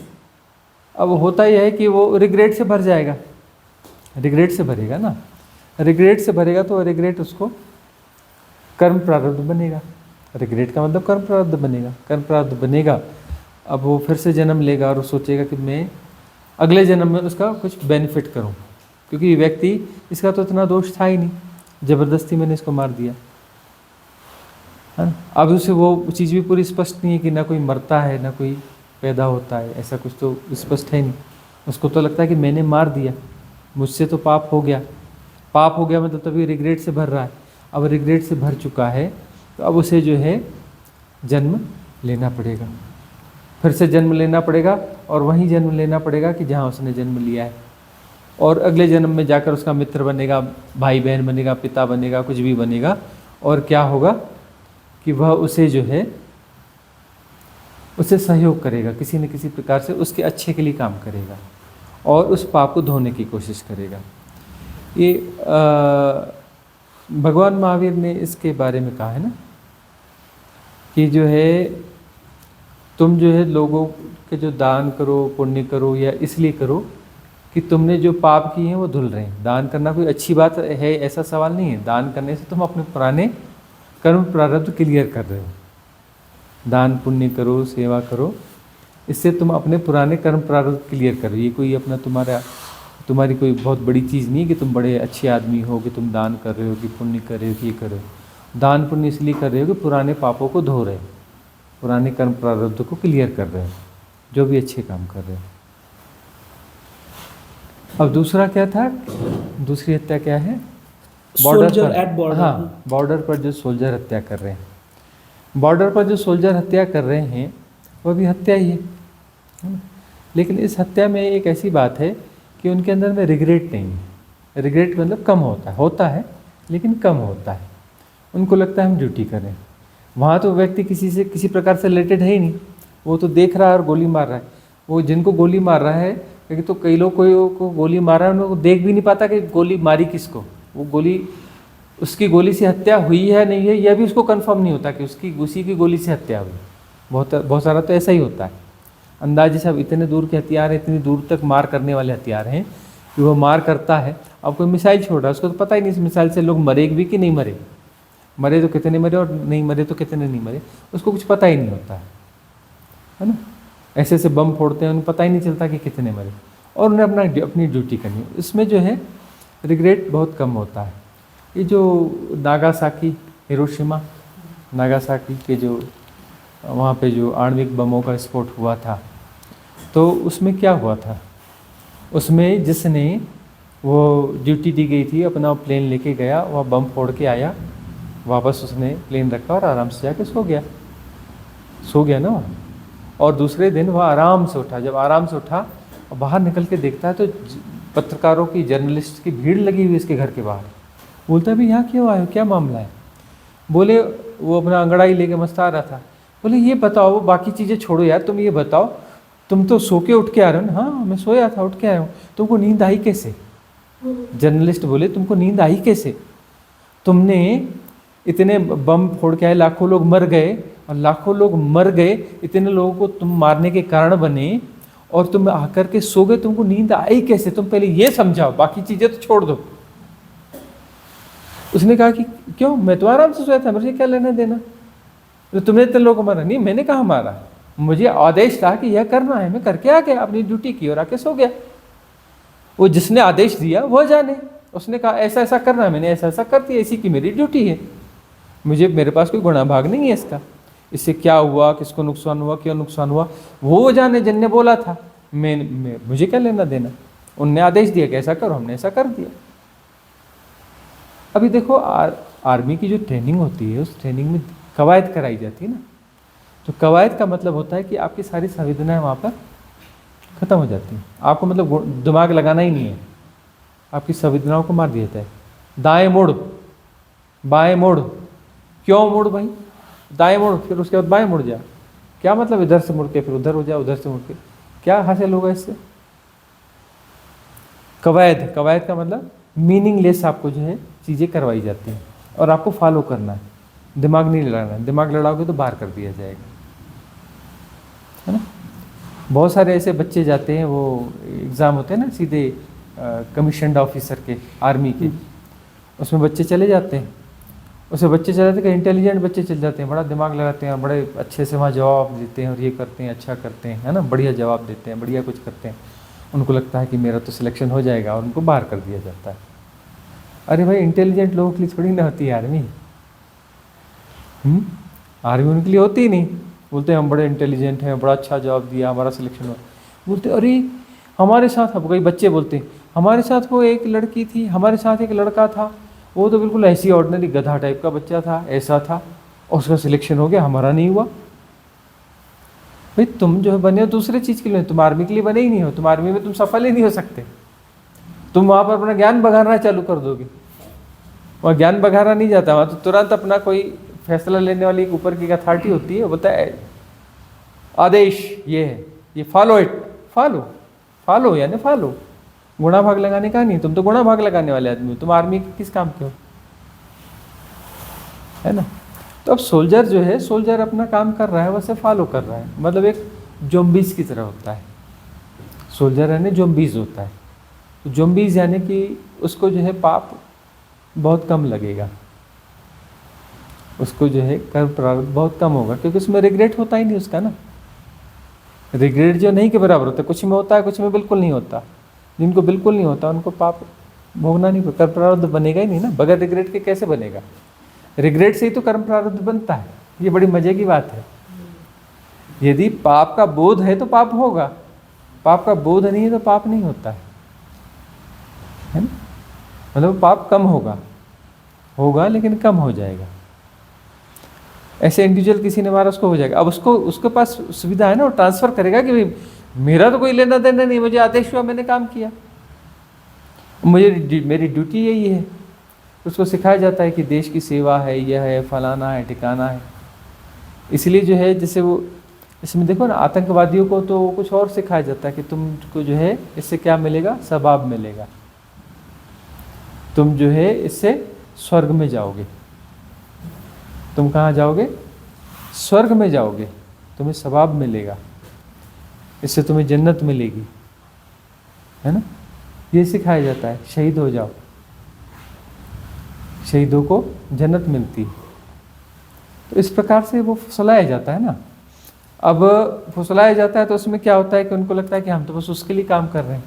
अब होता यह है कि वो रिग्रेट से भर जाएगा, रिग्रेट से भरेगा ना, रिग्रेट से भरेगा तो रिग्रेट उसको कर्म प्रारब्ध बनेगा। रिग्रेट का मतलब कर्म प्रारब्ध बनेगा। अब वो फिर से जन्म लेगा और वो सोचेगा कि मैं अगले जन्म में उसका कुछ बेनिफिट करूं, क्योंकि व्यक्ति इसका तो इतना दोष था ही नहीं, ज़बरदस्ती मैंने इसको मार दिया है ना। अब उसे वो चीज़ भी पूरी स्पष्ट नहीं है कि ना कोई मरता है ना कोई पैदा होता है, ऐसा कुछ तो स्पष्ट है नहीं। उसको तो लगता है कि मैंने मार दिया, मुझसे तो पाप हो गया मतलब तभी रिग्रेट से भर रहा है। अब रिग्रेट से भर चुका है तो अब उसे जो है जन्म लेना पड़ेगा, फिर से जन्म लेना पड़ेगा, और वहीं जन्म लेना पड़ेगा कि जहाँ उसने जन्म लिया है, और अगले जन्म में जाकर उसका मित्र बनेगा, भाई बहन बनेगा, पिता बनेगा, कुछ भी बनेगा। और क्या होगा कि वह उसे जो है उसे सहयोग करेगा, किसी न किसी प्रकार से उसके अच्छे के लिए काम करेगा और उस पाप को धोने की कोशिश करेगा। ये भगवान महावीर ने इसके बारे में कहा है ना कि जो है तुम जो है लोगों के जो दान करो, पुण्य करो, या इसलिए करो कि तुमने जो पाप किए हैं वो धुल रहे हैं। दान करना कोई अच्छी बात है ऐसा सवाल नहीं है। दान करने से तुम अपने पुराने कर्म प्रारब्ध क्लियर कर रहे हो। दान पुण्य करो, सेवा करो, इससे तुम अपने पुराने कर्म प्रारब्ध क्लियर कर रहे हो। ये कोई अपना तुम्हारी कोई बहुत बड़ी चीज़ नहीं है कि तुम बड़े अच्छे आदमी हो, कि तुम दान कर रहे हो, कि पुण्य कर रहे हो, कि ये कर रहे हो। दान पुण्य इसलिए कर रहे हो कि पुराने पापों को धो रहे हो, पुराने कर्म प्रारब्ध को क्लियर कर रहे हो, जो भी अच्छे काम कर रहे हो। अब दूसरा क्या था, दूसरी हत्या क्या है? Soldier at border. हाँ, बॉर्डर पर जो सोल्जर हत्या कर रहे हैं, बॉर्डर पर जो सोल्जर हत्या कर रहे हैं वो भी हत्या ही है ना? लेकिन इस हत्या में एक ऐसी बात है कि उनके अंदर में रिग्रेट नहीं है। रिग्रेट मतलब कम होता है लेकिन कम होता है। उनको लगता है हम ड्यूटी करें। वहाँ तो व्यक्ति किसी से किसी प्रकार से रिलेटेड है ही नहीं, वो तो देख रहा है और गोली मार रहा है। वो जिनको गोली मार रहा है, क्योंकि तो कई लोग को गोली मार रहा है, उनको देख भी नहीं पाता कि गोली मारी किसको। वो गोली, उसकी गोली से हत्या हुई है नहीं है यह भी उसको कंफर्म नहीं होता कि उसकी उसी की गोली से हत्या हुई। बहुत सारा तो ऐसा ही होता है। अंदाजे सब इतने दूर के हथियार हैं, इतनी दूर तक मार करने वाले हथियार हैं कि वो मार करता है। अब कोई मिसाइल छोड़ रहा है, उसको तो पता ही नहीं इस मिसाइल से लोग मरे भी कि नहीं मरे, मरे तो कितने मरे और नहीं मरे तो कितने नहीं मरे, उसको कुछ पता ही नहीं होता है ना। ऐसे ऐसे बम फोड़ते हैं, उन्हें पता ही नहीं चलता कि कितने मरे, और उन्हें अपनी ड्यूटी करनी है। इसमें जो है रिग्रेट बहुत कम होता है। ये जो नागासाकी, हिरोशिमा नागासाकी के जो वहाँ पे जो आणविक बमों का विस्फोट हुआ था, तो उसमें क्या हुआ था, उसमें जिसने वो ड्यूटी दी गई थी, अपना प्लेन लेके गया, वह बम फोड़ के आया, वापस उसने प्लेन रखा और आराम से जाके सो गया ना वहाँ। और दूसरे दिन वह आराम से उठा। जब आराम से उठा और बाहर निकल के देखता है तो पत्रकारों की, जर्नलिस्ट की भीड़ लगी हुई इसके घर के बाहर। बोलता है भी यहाँ क्यों आए हो, क्या मामला है? बोले वो अपना अंगड़ाई लेके मस्त आ रहा था। बोले ये बताओ, वो बाकी चीज़ें छोड़ो यार, तुम ये बताओ, तुम तो सो के उठ के आ रहे हो ना? हाँ मैं सोया था, उठ के आया हूँ। तुमको नींद आई कैसे? जर्नलिस्ट बोले तुमको नींद आई कैसे? तुमने इतने बम फोड़ के आए, लाखों लोग मर गए, और लाखों लोग मर गए, इतने लोगों को तुम मारने के कारण बने, और तुम आकर के सो गए, तुमको नींद आई कैसे? तुम पहले ये समझाओ, बाकी चीज़ें तो छोड़ दो। उसने कहा कि क्यों, मैं तो आराम से सोया था, मुझे क्या लेना देना, तो तुमने इतने लोगों को मारा? नहीं, मैंने कहाँ मारा, मुझे आदेश था कि यह करना है, मैं करके आ गया, अपनी ड्यूटी की और आके सो गया। वो जिसने आदेश दिया वह जाने। उसने कहा ऐसा ऐसा करना है, मैंने ऐसा ऐसा कर दिया, इसी की मेरी ड्यूटी है, मेरे पास कोई गुनाह भाग नहीं है इसका। इससे क्या हुआ, किसको नुकसान हुआ, क्यों नुकसान हुआ, वो जाने, जिनने बोला था। मुझे क्या लेना देना, उनने आदेश दिया कि ऐसा करो, हमने ऐसा कर दिया। अभी देखो आर्मी की जो ट्रेनिंग होती है, उस ट्रेनिंग में कवायद कराई जाती है ना, तो कवायद का मतलब होता है कि आपकी सारी संवेदनाएं वहाँ पर खत्म हो जाती हैं। आपको मतलब दिमाग लगाना ही नहीं है, आपकी संवेदनाओं को मार दिया जाता है। दाएं मुड़, बाएं मुड़, क्यों मुड़ भाई, दाएं मुड़, फिर उसके बाद बाएं मुड़ जा, क्या मतलब इधर से मुड़ के फिर उधर हो जा, उधर से मुड़ के क्या हासिल होगा इससे? कवायद का मतलब मीनिंगलेस आपको जो है चीज़ें करवाई जाती हैं, और आपको फॉलो करना है, दिमाग नहीं लड़ाना है। दिमाग लड़ाओगे तो बाहर कर दिया जाएगा, है ना। बहुत सारे ऐसे बच्चे जाते हैं, वो एग्ज़ाम होते हैं ना सीधे कमीशन्ड ऑफिसर के, आर्मी के, उसमें बच्चे चले जाते हैं, उसमें बच्चे चले जाते हैं, इंटेलिजेंट बच्चे चले जाते हैं, बड़ा दिमाग लगाते हैं और बड़े अच्छे से वहाँ जवाब देते हैं और ये करते हैं, अच्छा करते हैं, है ना, बढ़िया जवाब देते हैं, बढ़िया कुछ करते हैं। उनको लगता है कि मेरा तो सिलेक्शन हो जाएगा, और उनको बाहर कर दिया जाता है। अरे भाई, इंटेलिजेंट लोगों के लिए थोड़ी ना होती है आर्मी। आर्मी उनके लिए होती ही नहीं। बोलते हैं हम बड़े इंटेलिजेंट हैं, बड़ा अच्छा जवाब दिया, हमारा सिलेक्शन हुआ। बोलते अरे हमारे साथ, अब कई बच्चे बोलते हैं हमारे साथ वो एक लड़की थी, हमारे साथ एक लड़का था, वो तो बिल्कुल ऐसी ऑर्डिनरी गधा टाइप का बच्चा था, ऐसा था, और उसका सिलेक्शन हो गया, हमारा नहीं हुआ। भाई तुम जो है बने हो दूसरे चीज़ के लिए, तुम आर्मी के लिए बने ही नहीं हो। तुम आर्मी में तुम सफल ही नहीं हो सकते। तुम वहाँ पर अपना ज्ञान बघारना चालू कर दोगे। वहाँ ज्ञान बघारा नहीं जाता, वहाँ तो तुरंत अपना कोई फैसला लेने वाली एक ऊपर की अथॉरिटी होती है, वो बताए आदेश ये है, ये फॉलो इट, फॉलो यानी फॉलो। गुणा भाग लगाने का नहीं, तुम तो गुणा भाग लगाने वाले आदमी हो, तुम आर्मी के किस काम के हो, है ना। तो अब सोल्जर जो है, सोल्जर अपना काम कर रहा है, वैसे फॉलो कर रहा है, मतलब एक जोम्बीज की तरह होता है। सोल्जर यानी जोम्बीज होता है। तो जोम्बीज यानी कि उसको जो है पाप बहुत कम लगेगा, उसको जो है कर्म प्रारब्ध बहुत कम होगा, क्योंकि उसमें रिग्रेट होता ही नहीं उसका ना। रिग्रेट जो नहीं के बराबर होता, कुछ में होता है, कुछ में बिल्कुल नहीं होता। जिनको बिल्कुल नहीं होता उनको पाप भोगना नहीं, कर्म प्रारब्ध बनेगा ही नहीं ना। बगैर रिग्रेट के कैसे बनेगा? रिग्रेट से ही तो कर्म प्रारब्ध बनता है। ये बड़ी मजे की बात है। यदि पाप का बोध है तो पाप होगा, पाप का बोध नहीं है तो पाप नहीं होता है। मतलब पाप कम होगा लेकिन कम हो जाएगा। ऐसे इंडिविजुअल किसी ने मारा उसको हो जाएगा। अब उसके पास सुविधा है ना, वो ट्रांसफर करेगा कि भाई मेरा तो कोई लेना देना नहीं, मुझे आदेश हुआ मैंने काम किया, मेरी ड्यूटी यही है। उसको सिखाया जाता है कि देश की सेवा है, यह है, फलाना है, ठिकाना है। इसलिए जो है जैसे वो इसमें देखो ना, आतंकवादियों को तो कुछ और सिखाया जाता है कि तुमको जो है इससे क्या मिलेगा, सवाब मिलेगा, तुम जो है इससे स्वर्ग में जाओगे। तुम कहाँ जाओगे? स्वर्ग में जाओगे, तुम्हें सवाब मिलेगा, इससे तुम्हें जन्नत मिलेगी, है ना। ये सिखाया जाता है, शहीद हो जाओ, शहीदों को जन्नत मिलती है। तो इस प्रकार से वो फुसलाया जाता है ना। अब फुसलाया जाता है तो उसमें क्या होता है कि उनको लगता है कि हम तो बस उसके लिए काम कर रहे हैं,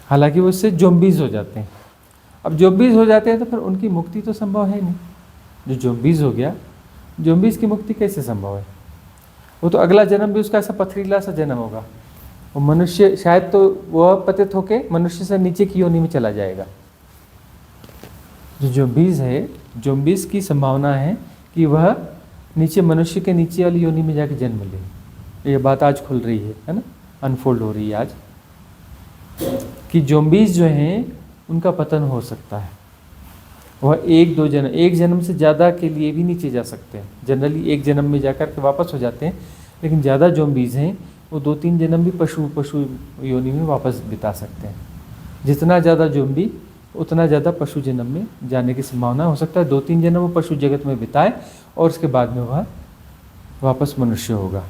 हालांकि वो इससे ज़ॉम्बीज़ हो जाते हैं। अब ज़ॉम्बीज़ हो जाते हैं तो फिर उनकी मुक्ति तो संभव है नहीं। जो ज़ॉम्बीज़ हो गया, ज़ॉम्बीज़ की मुक्ति कैसे संभव है? वो तो अगला जन्म भी उसका ऐसा पथरीला सा जन्म होगा, वो मनुष्य शायद तो वह पतित होके मनुष्य से नीचे की योनि में चला जाएगा। जो ज़ॉम्बीज़ है, ज़ॉम्बीज़ की संभावना है कि वह नीचे मनुष्य के नीचे वाली योनि में जाके जन्म ले। ये बात आज खुल रही है ना, अनफोल्ड हो रही है आज, कि ज़ॉम्बीज़ जो हैं उनका पतन हो सकता है। वह एक जन्म से ज़्यादा के लिए भी नीचे जा सकते हैं। जनरली एक जन्म में जाकर के वापस हो जाते हैं, लेकिन ज़्यादा ज़ॉम्बीज़ हैं वो 2-3 जन्म भी पशु योनि में वापस बिता सकते हैं। जितना ज़्यादा ज़ॉम्बी उतना ज़्यादा पशु जन्म में जाने की संभावना हो सकता है। 2-3 जन्म वो पशु जगत में बिताए और उसके बाद में वह वापस मनुष्य होगा।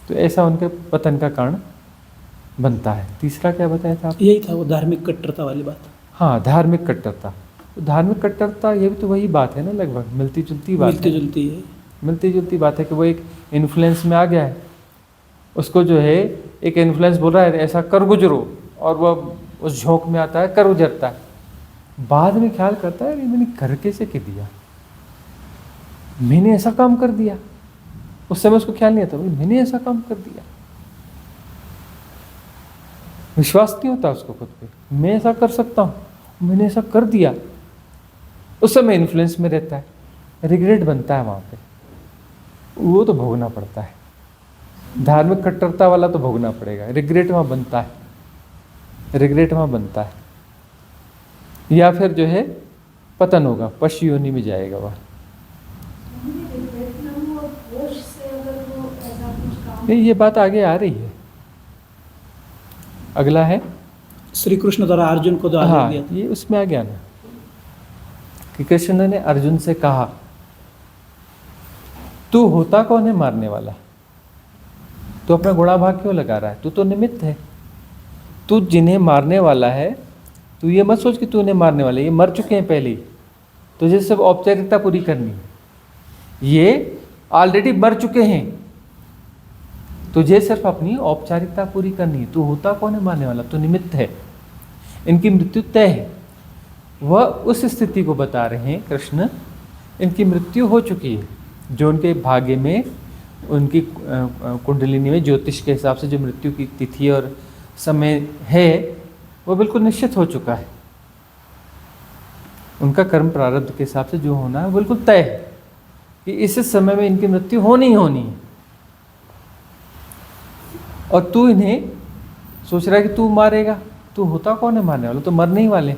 तो ऐसा उनके पतन का कारण बनता है। तीसरा क्या बताया था आप? यही था वो धार्मिक कट्टरता वाली बात। हाँ, धार्मिक कट्टरता। धार्मिक कट्टरता ये भी तो वही बात है ना, लगभग मिलती जुलती बात है। मिलती जुलती बात है कि वो एक इन्फ्लुएंस में आ गया है, उसको जो है एक इन्फ्लुएंस बोल रहा है ऐसा कर गुजरो, और वह उस झोंक में आता है, कर गुजरता है। बाद में ख्याल करता है मैंने कर कैसे के दिया, मैंने ऐसा काम कर दिया। उस समय उसको ख्याल नहीं आता भाई मैंने ऐसा काम कर दिया, विश्वास नहीं होता उसको खुद पे, मैं ऐसा कर सकता हूँ, मैंने ऐसा कर दिया। उस समय इन्फ्लुएंस में रहता है, रिग्रेट बनता है वहाँ पे, वो तो भोगना पड़ता है। धार्मिक कट्टरता वाला तो भोगना पड़ेगा, रिग्रेट वहाँ बनता है, रिग्रेट वहाँ बनता है। या फिर जो है पतन होगा, पशु योनि में जाएगा वह। नहीं, ये बात आगे आ रही है। अगला है श्री कृष्ण द्वारा अर्जुन को द्वारा हाँ, दिया था। ये उसमें आ गया ना कि कृष्ण ने अर्जुन से कहा तू होता कौन है मारने वाला, तू अपना गुणा भाग क्यों लगा रहा है, तू तो निमित्त है। तू जिन्हें मारने वाला है, तू ये मत सोच कि तू उन्हें मारने वाला है, ये मर चुके हैं पहले ही, तुझे सब औपचारिकता पूरी करनी है, ये ऑलरेडी मर चुके हैं, तुझे सिर्फ अपनी औपचारिकता पूरी करनी है। तू होता कौन है मारने वाला, तू निमित्त है, इनकी मृत्यु तय है। वह उस स्थिति को बता रहे हैं कृष्ण, इनकी मृत्यु हो चुकी है, जो उनके भाग्य में, उनकी कुंडलिनी में ज्योतिष के हिसाब से जो मृत्यु की तिथि और समय है वो बिल्कुल निश्चित हो चुका है। उनका कर्म प्रारब्ध के हिसाब से जो होना है बिल्कुल तय है कि इस समय में इनकी मृत्यु होनी ही होनी है। और तू इन्हें सोच रहा है कि तू मारेगा, तू होता कौन है मारने वाला, तो मरने ही वाले,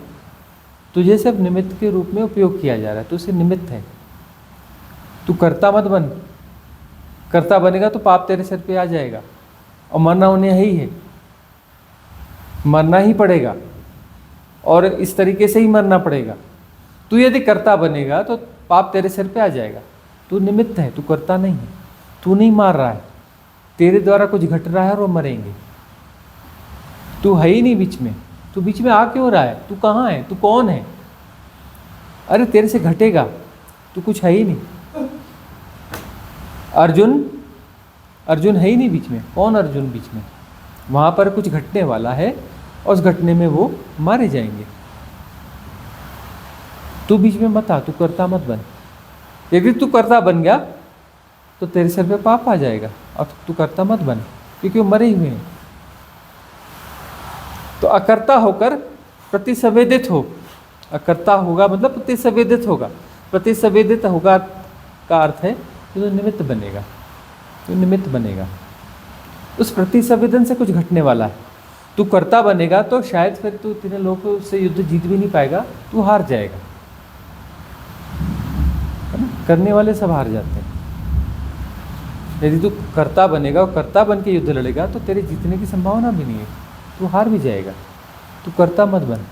तुझे सिर्फ निमित्त के रूप में उपयोग किया जा रहा है, तू सिर्फ निमित्त है। तू कर्ता मत बन, कर्ता बनेगा तो पाप तेरे सिर पे आ जाएगा, और मरना उन्हें ही है, मरना ही पड़ेगा, और इस तरीके से ही मरना पड़ेगा। तू यदि कर्ता बनेगा तो पाप तेरे सिर पे आ जाएगा। तू निमित्त है, तू कर्ता नहीं है, तू नहीं मार रहा है, तेरे द्वारा कुछ घट रहा है और वो मरेंगे। तू है ही नहीं बीच में, तू बीच में आ क्यों रहा है, तू कहाँ है, तू कौन है? अरे तेरे से घटेगा, तू कुछ है ही नहीं। अर्जुन है ही नहीं बीच में, कौन अर्जुन बीच में? वहाँ पर कुछ घटने वाला है और उस घटने में वो मारे जाएंगे। तू बीच में मत आ, तू कर्ता मत बन। यदि तू कर्ता बन गया तो तेरे सिर पे पाप आ जाएगा, और तू कर्ता मत बन, क्योंकि वो मरे हुए हैं। तो अकर्ता होकर प्रतिसंवेदित हो, कर्ता होगा मतलब प्रतिसंवेदित होगा। प्रतिसंवेदित होगा का अर्थ है कि तो निमित्त बनेगा, तो निमित्त बनेगा। उस प्रतिसंवेदन से कुछ घटने वाला है। तू कर्ता बनेगा तो शायद फिर तू इतने लोगों से युद्ध जीत भी नहीं पाएगा, तू हार जाएगा, है ना? करने वाले सब हार जाते हैं। यदि तू कर्ता बनेगा और कर्ता बन के युद्ध लड़ेगा तो तेरे जीतने की संभावना भी नहीं है, तू हार भी जाएगा। तू कर्ता मत बन,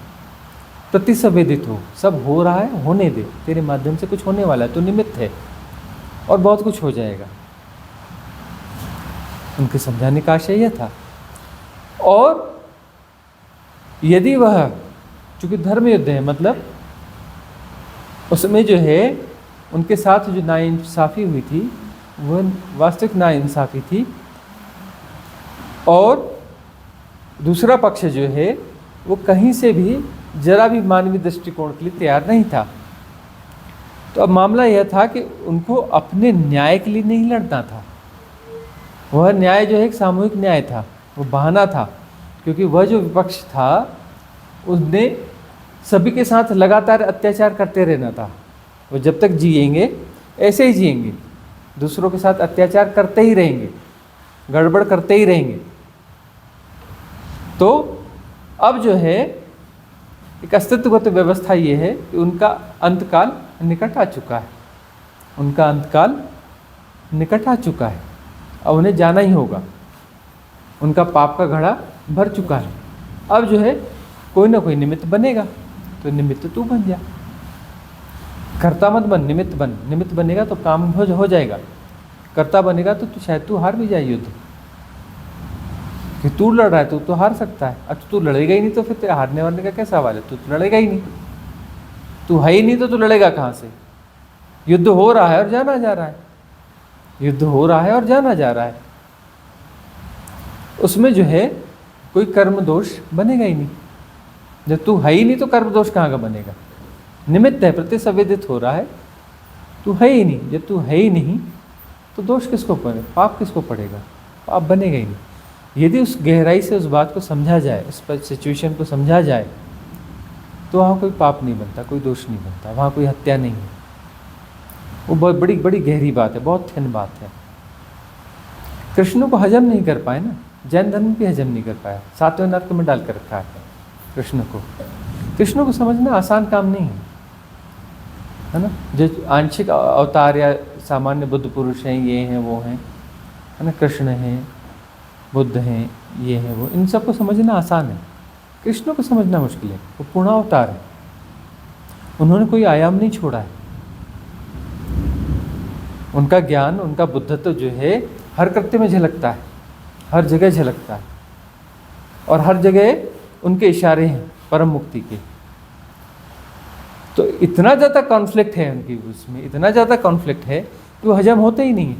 प्रतिसंवेदित हो, सब हो रहा है होने दे, तेरे माध्यम से कुछ होने वाला है, तो निमित्त है और बहुत कुछ हो जाएगा। उनके समझाने का आशय यह था। और यदि वह, चूंकि धर्म युद्ध है, मतलब उसमें जो है उनके साथ जो नाइंसाफ़ी हुई थी वह वास्तविक नाइंसाफ़ी थी, और दूसरा पक्ष जो है वो कहीं से भी जरा भी मानवीय दृष्टिकोण के लिए तैयार नहीं था। तो अब मामला यह था कि उनको अपने न्याय के लिए नहीं लड़ना था। वह न्याय जो है एक सामूहिक न्याय था, वो बहाना था, क्योंकि वह जो विपक्ष था उसने सभी के साथ लगातार अत्याचार करते रहना था। वो जब तक जिएंगे ऐसे ही जिएंगे, दूसरों के साथ अत्याचार करते ही रहेंगे, गड़बड़ करते ही रहेंगे। तो अब जो है एक अस्तित्वगत व्यवस्था ये है कि उनका अंतकाल निकट आ चुका है, उनका अंतकाल निकट आ चुका है, अब उन्हें जाना ही होगा। उनका पाप का घड़ा भर चुका है। अब जो है कोई ना कोई निमित्त बनेगा, तो निमित्त तू बन जा, कर्ता मत बन, निमित्त बन। निमित्त बनेगा तो काम हो जाएगा। कर्ता बनेगा तो तू शायद तू हार भी जाए युद्ध, कि तू लड़ रहा है तो हार सकता है। अब तू लड़ेगा ही नहीं तो फिर हारने वाले का क्या सवाल है? तू लड़ेगा ही नहीं, तू है ही नहीं तो तू लड़ेगा कहाँ से? युद्ध हो रहा है और जाना जा रहा है, युद्ध हो रहा है और जाना जा रहा है, उसमें जो है कोई कर्म दोष बनेगा ही नहीं। जब तू है ही नहीं तो कर्म दोष कहाँ का बनेगा? निमित्त है, प्रतिसंवेदित हो रहा है, तू है ही नहीं। जब तू है ही नहीं तो दोष किसको पड़े, पाप किसको पड़ेगा? पाप बनेगा ही नहीं। यदि उस गहराई से उस बात को समझा जाए, उस सिचुएशन को समझा जाए, तो वहाँ कोई पाप नहीं बनता, कोई दोष नहीं बनता, वहाँ कोई हत्या नहीं है। वो बहुत बड़ी बड़ी गहरी बात है, बहुत थिन बात है। कृष्ण को हजम नहीं कर पाए ना, जैन धर्म भी हजम नहीं कर पाया, सातवें नरक में डाल कर रखा है कृष्ण को। कृष्ण को समझना आसान काम नहीं है ना? जो आंशिक अवतार या सामान्य बुद्ध पुरुष हैं, ये हैं वो हैं, है ना, कृष्ण हैं, बुद्ध हैं, ये हैं वो, इन सबको समझना आसान है। कृष्ण को समझना मुश्किल है। वो पूर्ण अवतार है, उन्होंने कोई आयाम नहीं छोड़ा है। उनका ज्ञान, उनका बुद्धत्व जो है हर कृत्य में झलकता है, हर जगह झलकता है, और हर जगह उनके इशारे हैं परम मुक्ति के। तो इतना ज़्यादा कॉन्फ्लिक्ट है उनकी, उसमें इतना ज़्यादा कॉन्फ्लिक्ट है कि वो हजम होते ही नहीं है।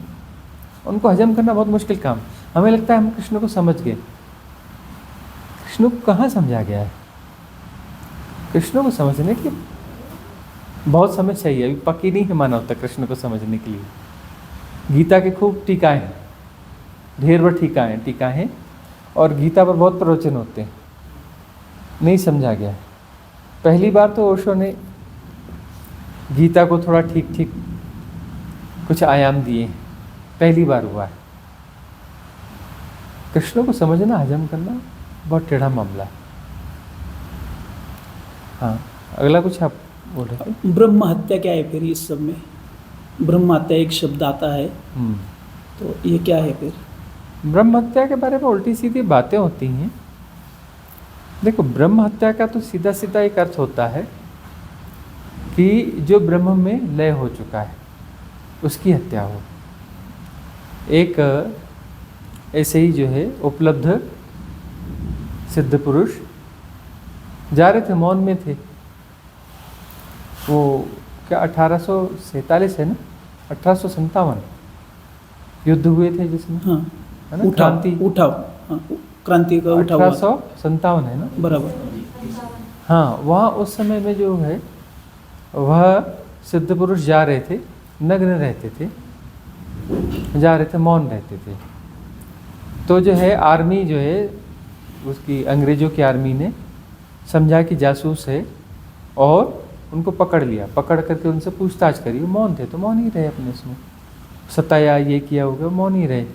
उनको हजम करना बहुत मुश्किल काम। हमें लगता है हम कृष्ण को समझ गए, कृष्ण को कहाँ समझा गया है? कृष्ण को समझने की बहुत समय चाहिए, अभी पक्की नहीं है मानवता कृष्ण को समझने के लिए। गीता के खूब टीकाएँ हैं, ढेर भर टीका हैं, और गीता पर बहुत प्रवचन होते हैं, नहीं समझा गया है। पहली बार तो ओशो ने गीता को थोड़ा ठीक ठीक कुछ आयाम दिए, पहली बार हुआ है। कृष्ण को समझना, हजम करना बहुत टेढ़ा मामला है। हाँ, अगला कुछ आप बोले। ब्रह्म हत्या क्या है फिर इस सब में? ब्रह्म हत्या एक शब्द आता है, तो ये क्या है फिर? ब्रह्म हत्या के बारे में उल्टी सीधी बातें होती हैं। देखो, ब्रह्म हत्या का तो सीधा सीधा एक अर्थ होता है कि जो ब्रह्म में लय हो चुका है उसकी हत्या हो। एक ऐसे ही जो है उपलब्ध सिद्ध पुरुष जा रहे थे, मौन में थे। वो क्या 1847 है ना, 1857 युद्ध हुए थे जिसमें, हाँ, है ना, क्रांति, हाँ, क्रांति का उठाव 1857 है ना, बराबर। हाँ, वहाँ उस समय में जो है वह सिद्ध पुरुष जा रहे थे, नग्न रहते थे, जा रहे थे, मौन रहते थे। तो जो है आर्मी जो है उसकी, अंग्रेज़ों की आर्मी ने समझा कि जासूस है और उनको पकड़ लिया, पकड़ करके उनसे पूछताछ करी। वो मौन थे तो मौन ही रहे, अपने इसमें सताया, ये किया होगा, मौन ही रहे।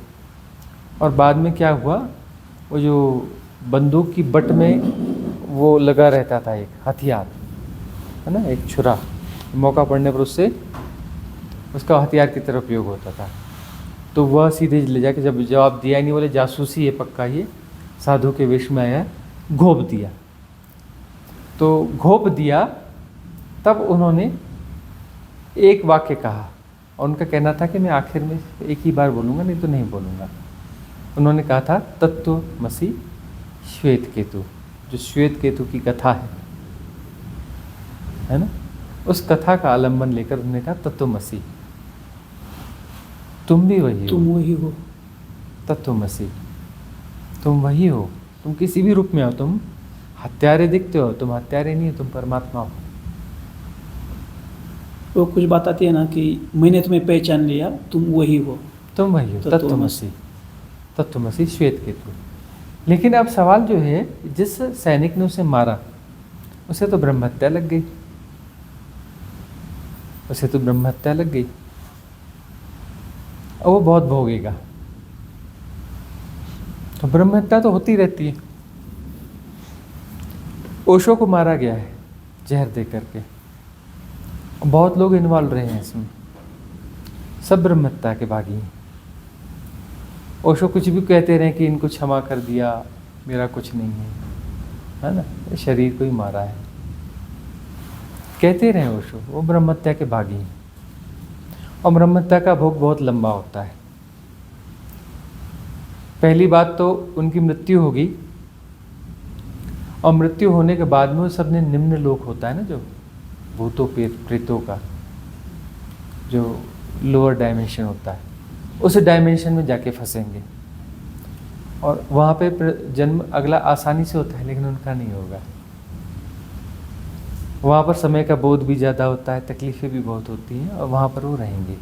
और बाद में क्या हुआ, वो जो बंदूक की बट में वो लगा रहता था एक हथियार, है ना, एक छुरा, मौका पड़ने पर उससे उसका हथियार की तरह उपयोग होता था। तो वह सीधे ले जाके, जब जवाब दिया ही नहीं, बोले जासूसी है पक्का, ये साधु के वेश में आया, घोप दिया। तो घोप दिया, तब उन्होंने एक वाक्य कहा और उनका कहना था कि मैं आखिर में एक ही बार बोलूँगा, नहीं तो नहीं बोलूँगा। उन्होंने कहा था तत्वमसि श्वेत केतु, जो श्वेत केतु की कथा है ना, उस कथा का आलंबन लेकर उन्होंने कहा तत्वमसि, तुम भी वही हो, तुम वही हो, तत्वमसि, तुम वही हो। तुम किसी भी रूप में हो, तुम हत्यारे दिखते हो, तुम हत्यारे नहीं हो, तुम परमात्मा हो। वो कुछ बात आती है ना कि मैंने तुम्हें पहचान लिया, तुम वही हो, तुम वही हो, तत्वमसि। तत्वमसि, तत्वमसि श्वेत केतु। लेकिन अब सवाल जो है, जिस सैनिक ने उसे मारा, उसे तो ब्रह्म हत्या लग गई, उसे तो ब्रह्म हत्या लग गई, और वो बहुत भोगेगा। तो ब्रह्म हत्या तो होती रहती है। ओशो को मारा गया है जहर दे करके, बहुत लोग इन्वॉल्व रहे हैं इसमें, सब ब्रह्म हत्या के भागी हैं। ओशो कुछ भी कहते रहे कि इनको क्षमा कर दिया, मेरा कुछ नहीं है ना, ये शरीर को ही मारा है, कहते रहे ओशो, वो ब्रह्म हत्या के भागी हैं। और ब्रह्म हत्या का भोग बहुत लंबा होता है। पहली बात तो उनकी मृत्यु होगी, और मृत्यु होने के बाद में वो सबने निम्न लोक होता है ना, जो भूतों प्रेतों का जो लोअर डायमेंशन होता है, उस डायमेंशन में जाके फंसेंगे। और वहाँ पे जन्म अगला आसानी से होता है, लेकिन उनका नहीं होगा। वहाँ पर समय का बोध भी ज़्यादा होता है, तकलीफ़ें भी बहुत होती हैं, और वहाँ पर वो रहेंगे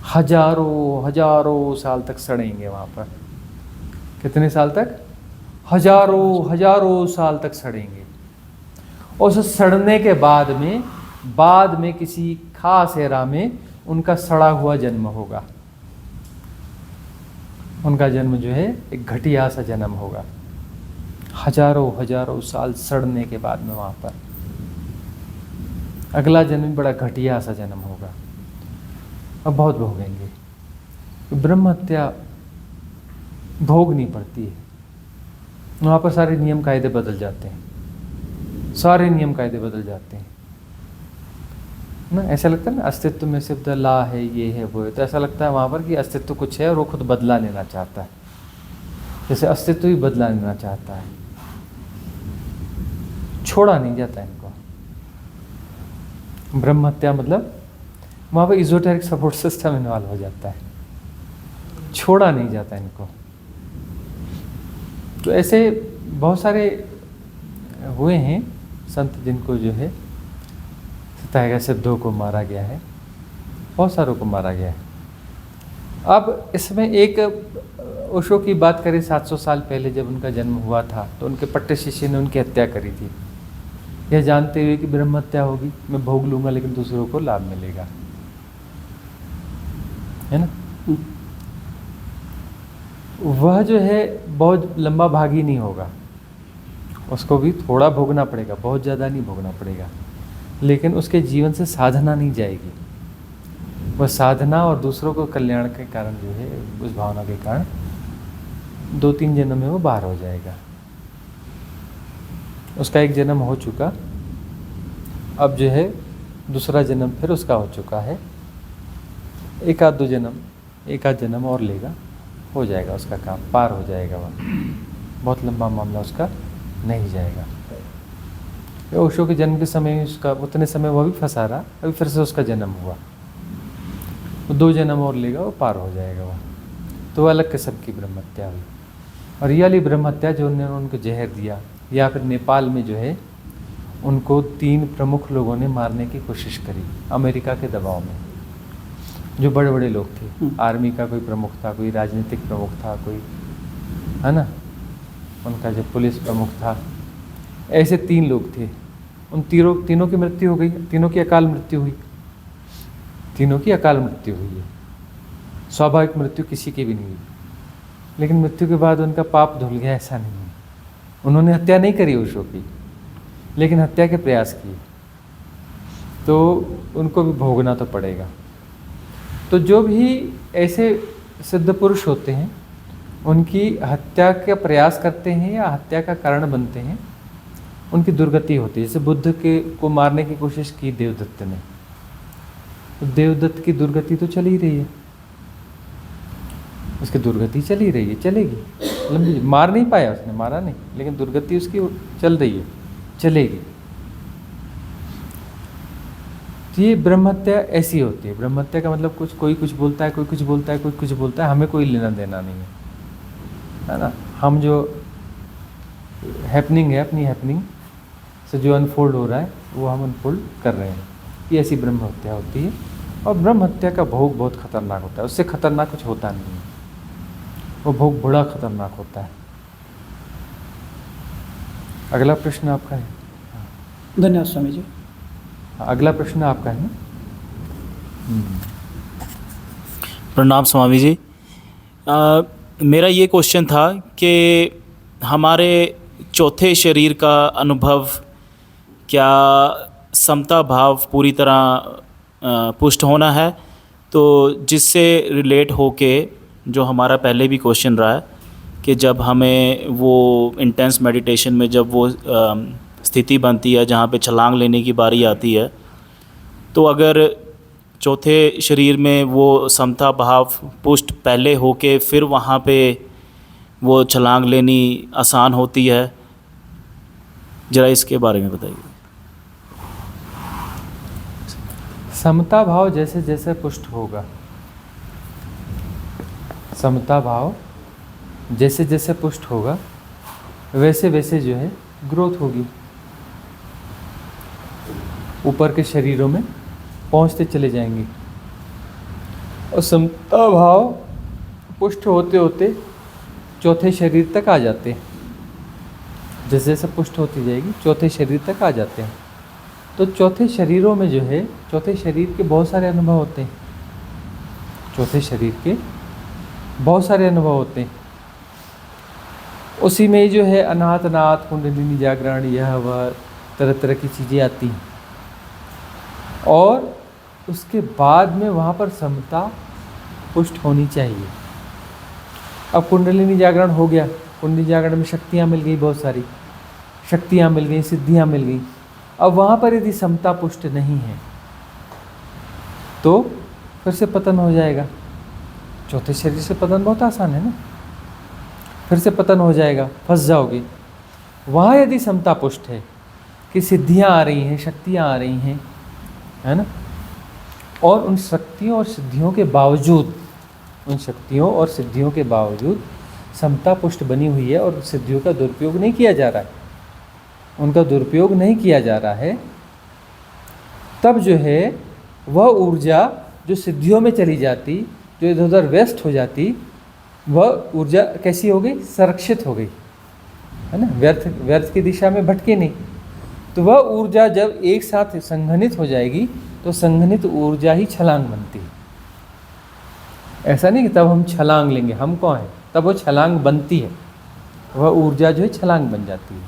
हजारों हजारों साल तक सड़ेंगे वहाँ पर। कितने साल तक? हजारों हजारों साल तक सड़ेंगे। और उस सड़ने के बाद में किसी खास एरा में उनका सड़ा हुआ जन्म होगा। उनका जन्म जो है एक घटिया सा जन्म होगा, हजारों हजारों साल सड़ने के बाद में वहाँ पर अगला जन्म बड़ा घटिया सा जन्म होगा, और बहुत भोगेंगे। ब्रह्म हत्या भोग नहीं पड़ती है, वहाँ पर सारे नियम कायदे बदल जाते हैं, सारे नियम कायदे बदल जाते हैं ना। ऐसा लगता है ना, अस्तित्व में सिर्फ ला है, ये है, वो है, तो ऐसा लगता है वहाँ पर कि अस्तित्व कुछ है और वो खुद बदला लेना चाहता है, जैसे अस्तित्व ही बदला लेना चाहता है। छोड़ा नहीं जाता इनको। ब्रह्म हत्या मतलब वहाँ पर इजोटेरिक सपोर्ट सिस्टम इन्वॉल्व हो जाता है, छोड़ा नहीं जाता इनको। तो ऐसे बहुत सारे हुए हैं संत जिनको जो है सताया गया, सिद्धों को मारा गया है, बहुत सारों को मारा गया है। अब इसमें एक ओशो की बात करें, 700 साल पहले जब उनका जन्म हुआ था, तो उनके पट्टे शिष्य ने उनकी हत्या करी थी, यह जानते हुए कि ब्रह्म हत्या होगी, मैं भोग लूँगा लेकिन दूसरों को लाभ मिलेगा, है ना। वह जो है बहुत लंबा भागी नहीं होगा, उसको भी थोड़ा भोगना पड़ेगा, बहुत ज़्यादा नहीं भोगना पड़ेगा, लेकिन उसके जीवन से साधना नहीं जाएगी। वह साधना और दूसरों को कल्याण के कारण जो है, उस भावना के कारण 2-3 जन्म में वो बाहर हो जाएगा। उसका एक जन्म हो चुका, अब जो है दूसरा जन्म फिर उसका हो चुका है, एक आध जन्म और लेगा, हो जाएगा उसका काम, पार हो जाएगा। वह बहुत लंबा मामला उसका नहीं जाएगा। ओशो के जन्म के समय उसका उतने समय वह भी फंसा रहा, अभी फिर से उसका जन्म हुआ, वो 2 जन्म और लेगा, वो पार हो जाएगा वह। तो अलग किस्म की ब्रह्म हत्या हुई। और ये वाली ब्रह्म हत्या जो उन्होंने उनको जहर दिया, या फिर नेपाल में जो है उनको 3 प्रमुख लोगों ने मारने की कोशिश करी अमेरिका के दबाव में, जो बड़े बड़े लोग थे। आर्मी का कोई प्रमुख था, कोई राजनीतिक प्रमुख था, कोई, है ना, उनका जो पुलिस प्रमुख था, ऐसे 3 लोग थे, उन तीनों की मृत्यु हो गई, तीनों की अकाल मृत्यु हुई, तीनों की अकाल मृत्यु हुई है। स्वाभाविक मृत्यु किसी की भी नहीं हुई, लेकिन मृत्यु के बाद उनका पाप धुल गया, ऐसा नहीं है। उन्होंने हत्या नहीं करी उषो की, लेकिन हत्या के प्रयास किए, तो उनको भी भोगना तो पड़ेगा। तो जो भी ऐसे सिद्ध पुरुष होते हैं, उनकी हत्या का प्रयास करते हैं या हत्या का कारण बनते हैं, उनकी दुर्गति होती है। जैसे बुद्ध को मारने की कोशिश की देवदत्त ने, तो देवदत्त की दुर्गति तो चल ही रही है, उसकी दुर्गति चल ही रही है, चलेगी लंबी। मार नहीं पाया उसने, मारा नहीं, लेकिन दुर्गति उसकी चल रही है, चलेगी। तो ये ब्रह्महत्या ऐसी होती है। ब्रह्महत्या का मतलब कोई कुछ बोलता है, कोई कुछ बोलता है, कोई कुछ बोलता है, हमें कोई लेना देना नहीं है ना। हम जो हैपनिंग है, अपनी हैपनिंग से जो अनफोल्ड हो रहा है वो हम अनफोल्ड कर रहे हैं। ये ऐसी ब्रह्म हत्या होती है। और ब्रह्म हत्या का भोग बहुत खतरनाक होता है, उससे खतरनाक कुछ होता नहीं है, वो भोग बड़ा खतरनाक होता है। अगला प्रश्न आपका है। धन्यवाद स्वामी जी। अगला प्रश्न आपका है ना। प्रणाम स्वामी जी। मेरा ये क्वेश्चन था कि हमारे चौथे शरीर का अनुभव क्या समता भाव पूरी तरह पुष्ट होना है, तो जिससे रिलेट होके जो हमारा पहले भी क्वेश्चन रहा है कि जब हमें वो इंटेंस मेडिटेशन में जब वो स्थिति बनती है जहाँ पे छलांग लेने की बारी आती है, तो अगर चौथे शरीर में वो समता भाव पुष्ट पहले होके फिर वहाँ पे वो छलांग लेनी आसान होती है, ज़रा इसके बारे में बताइए। समता भाव जैसे जैसे पुष्ट होगा, समता भाव जैसे जैसे पुष्ट होगा, वैसे वैसे जो है ग्रोथ होगी, ऊपर के शरीरों में पहुंचते चले जाएंगे। और समता भाव पुष्ट होते होते चौथे शरीर तक आ जाते हैं। जैसे जैसे पुष्ट होती जाएगी चौथे शरीर तक आ जाते हैं। तो चौथे शरीरों में जो है, चौथे शरीर के बहुत सारे अनुभव होते हैं, चौथे शरीर के बहुत सारे अनुभव होते हैं। उसी में जो है अनाहत नाथ, कुंडलिनी जागरण, यह वह तरह तरह की चीज़ें आती हैं। और उसके बाद में वहाँ पर समता पुष्ट होनी चाहिए। अब कुंडलिनी जागरण हो गया, कुंडलिनी जागरण में शक्तियाँ मिल गई, बहुत सारी शक्तियाँ मिल गई, सिद्धियाँ मिल गई। अब वहाँ पर यदि समता पुष्ट नहीं है तो फिर से पतन हो जाएगा। चौथे शरीर से पतन बहुत आसान है ना, फिर से पतन हो जाएगा, फंस जाओगे। वहाँ यदि समता पुष्ट है कि सिद्धियाँ आ रही हैं, शक्तियाँ आ रही हैं, है ना, और उन शक्तियों और सिद्धियों के बावजूद, उन शक्तियों और सिद्धियों के बावजूद समता पुष्ट बनी हुई है और सिद्धियों का दुरुपयोग नहीं किया जा रहा है, उनका दुरुपयोग नहीं किया जा रहा है, तब जो है वह ऊर्जा जो सिद्धियों में चली जाती, जो इधर उधर व्यस्त हो जाती, वह ऊर्जा कैसी हो गई? संरक्षित हो गई, है ना, व्यर्थ की दिशा में भटके नहीं। तो वह ऊर्जा जब एक साथ संघनित हो जाएगी तो संघनित ऊर्जा ही छलांग बनती है। ऐसा नहीं कि तब हम छलांग लेंगे, हम कौन है, तब वो छलांग बनती है, वह ऊर्जा जो है छलांग बन जाती है।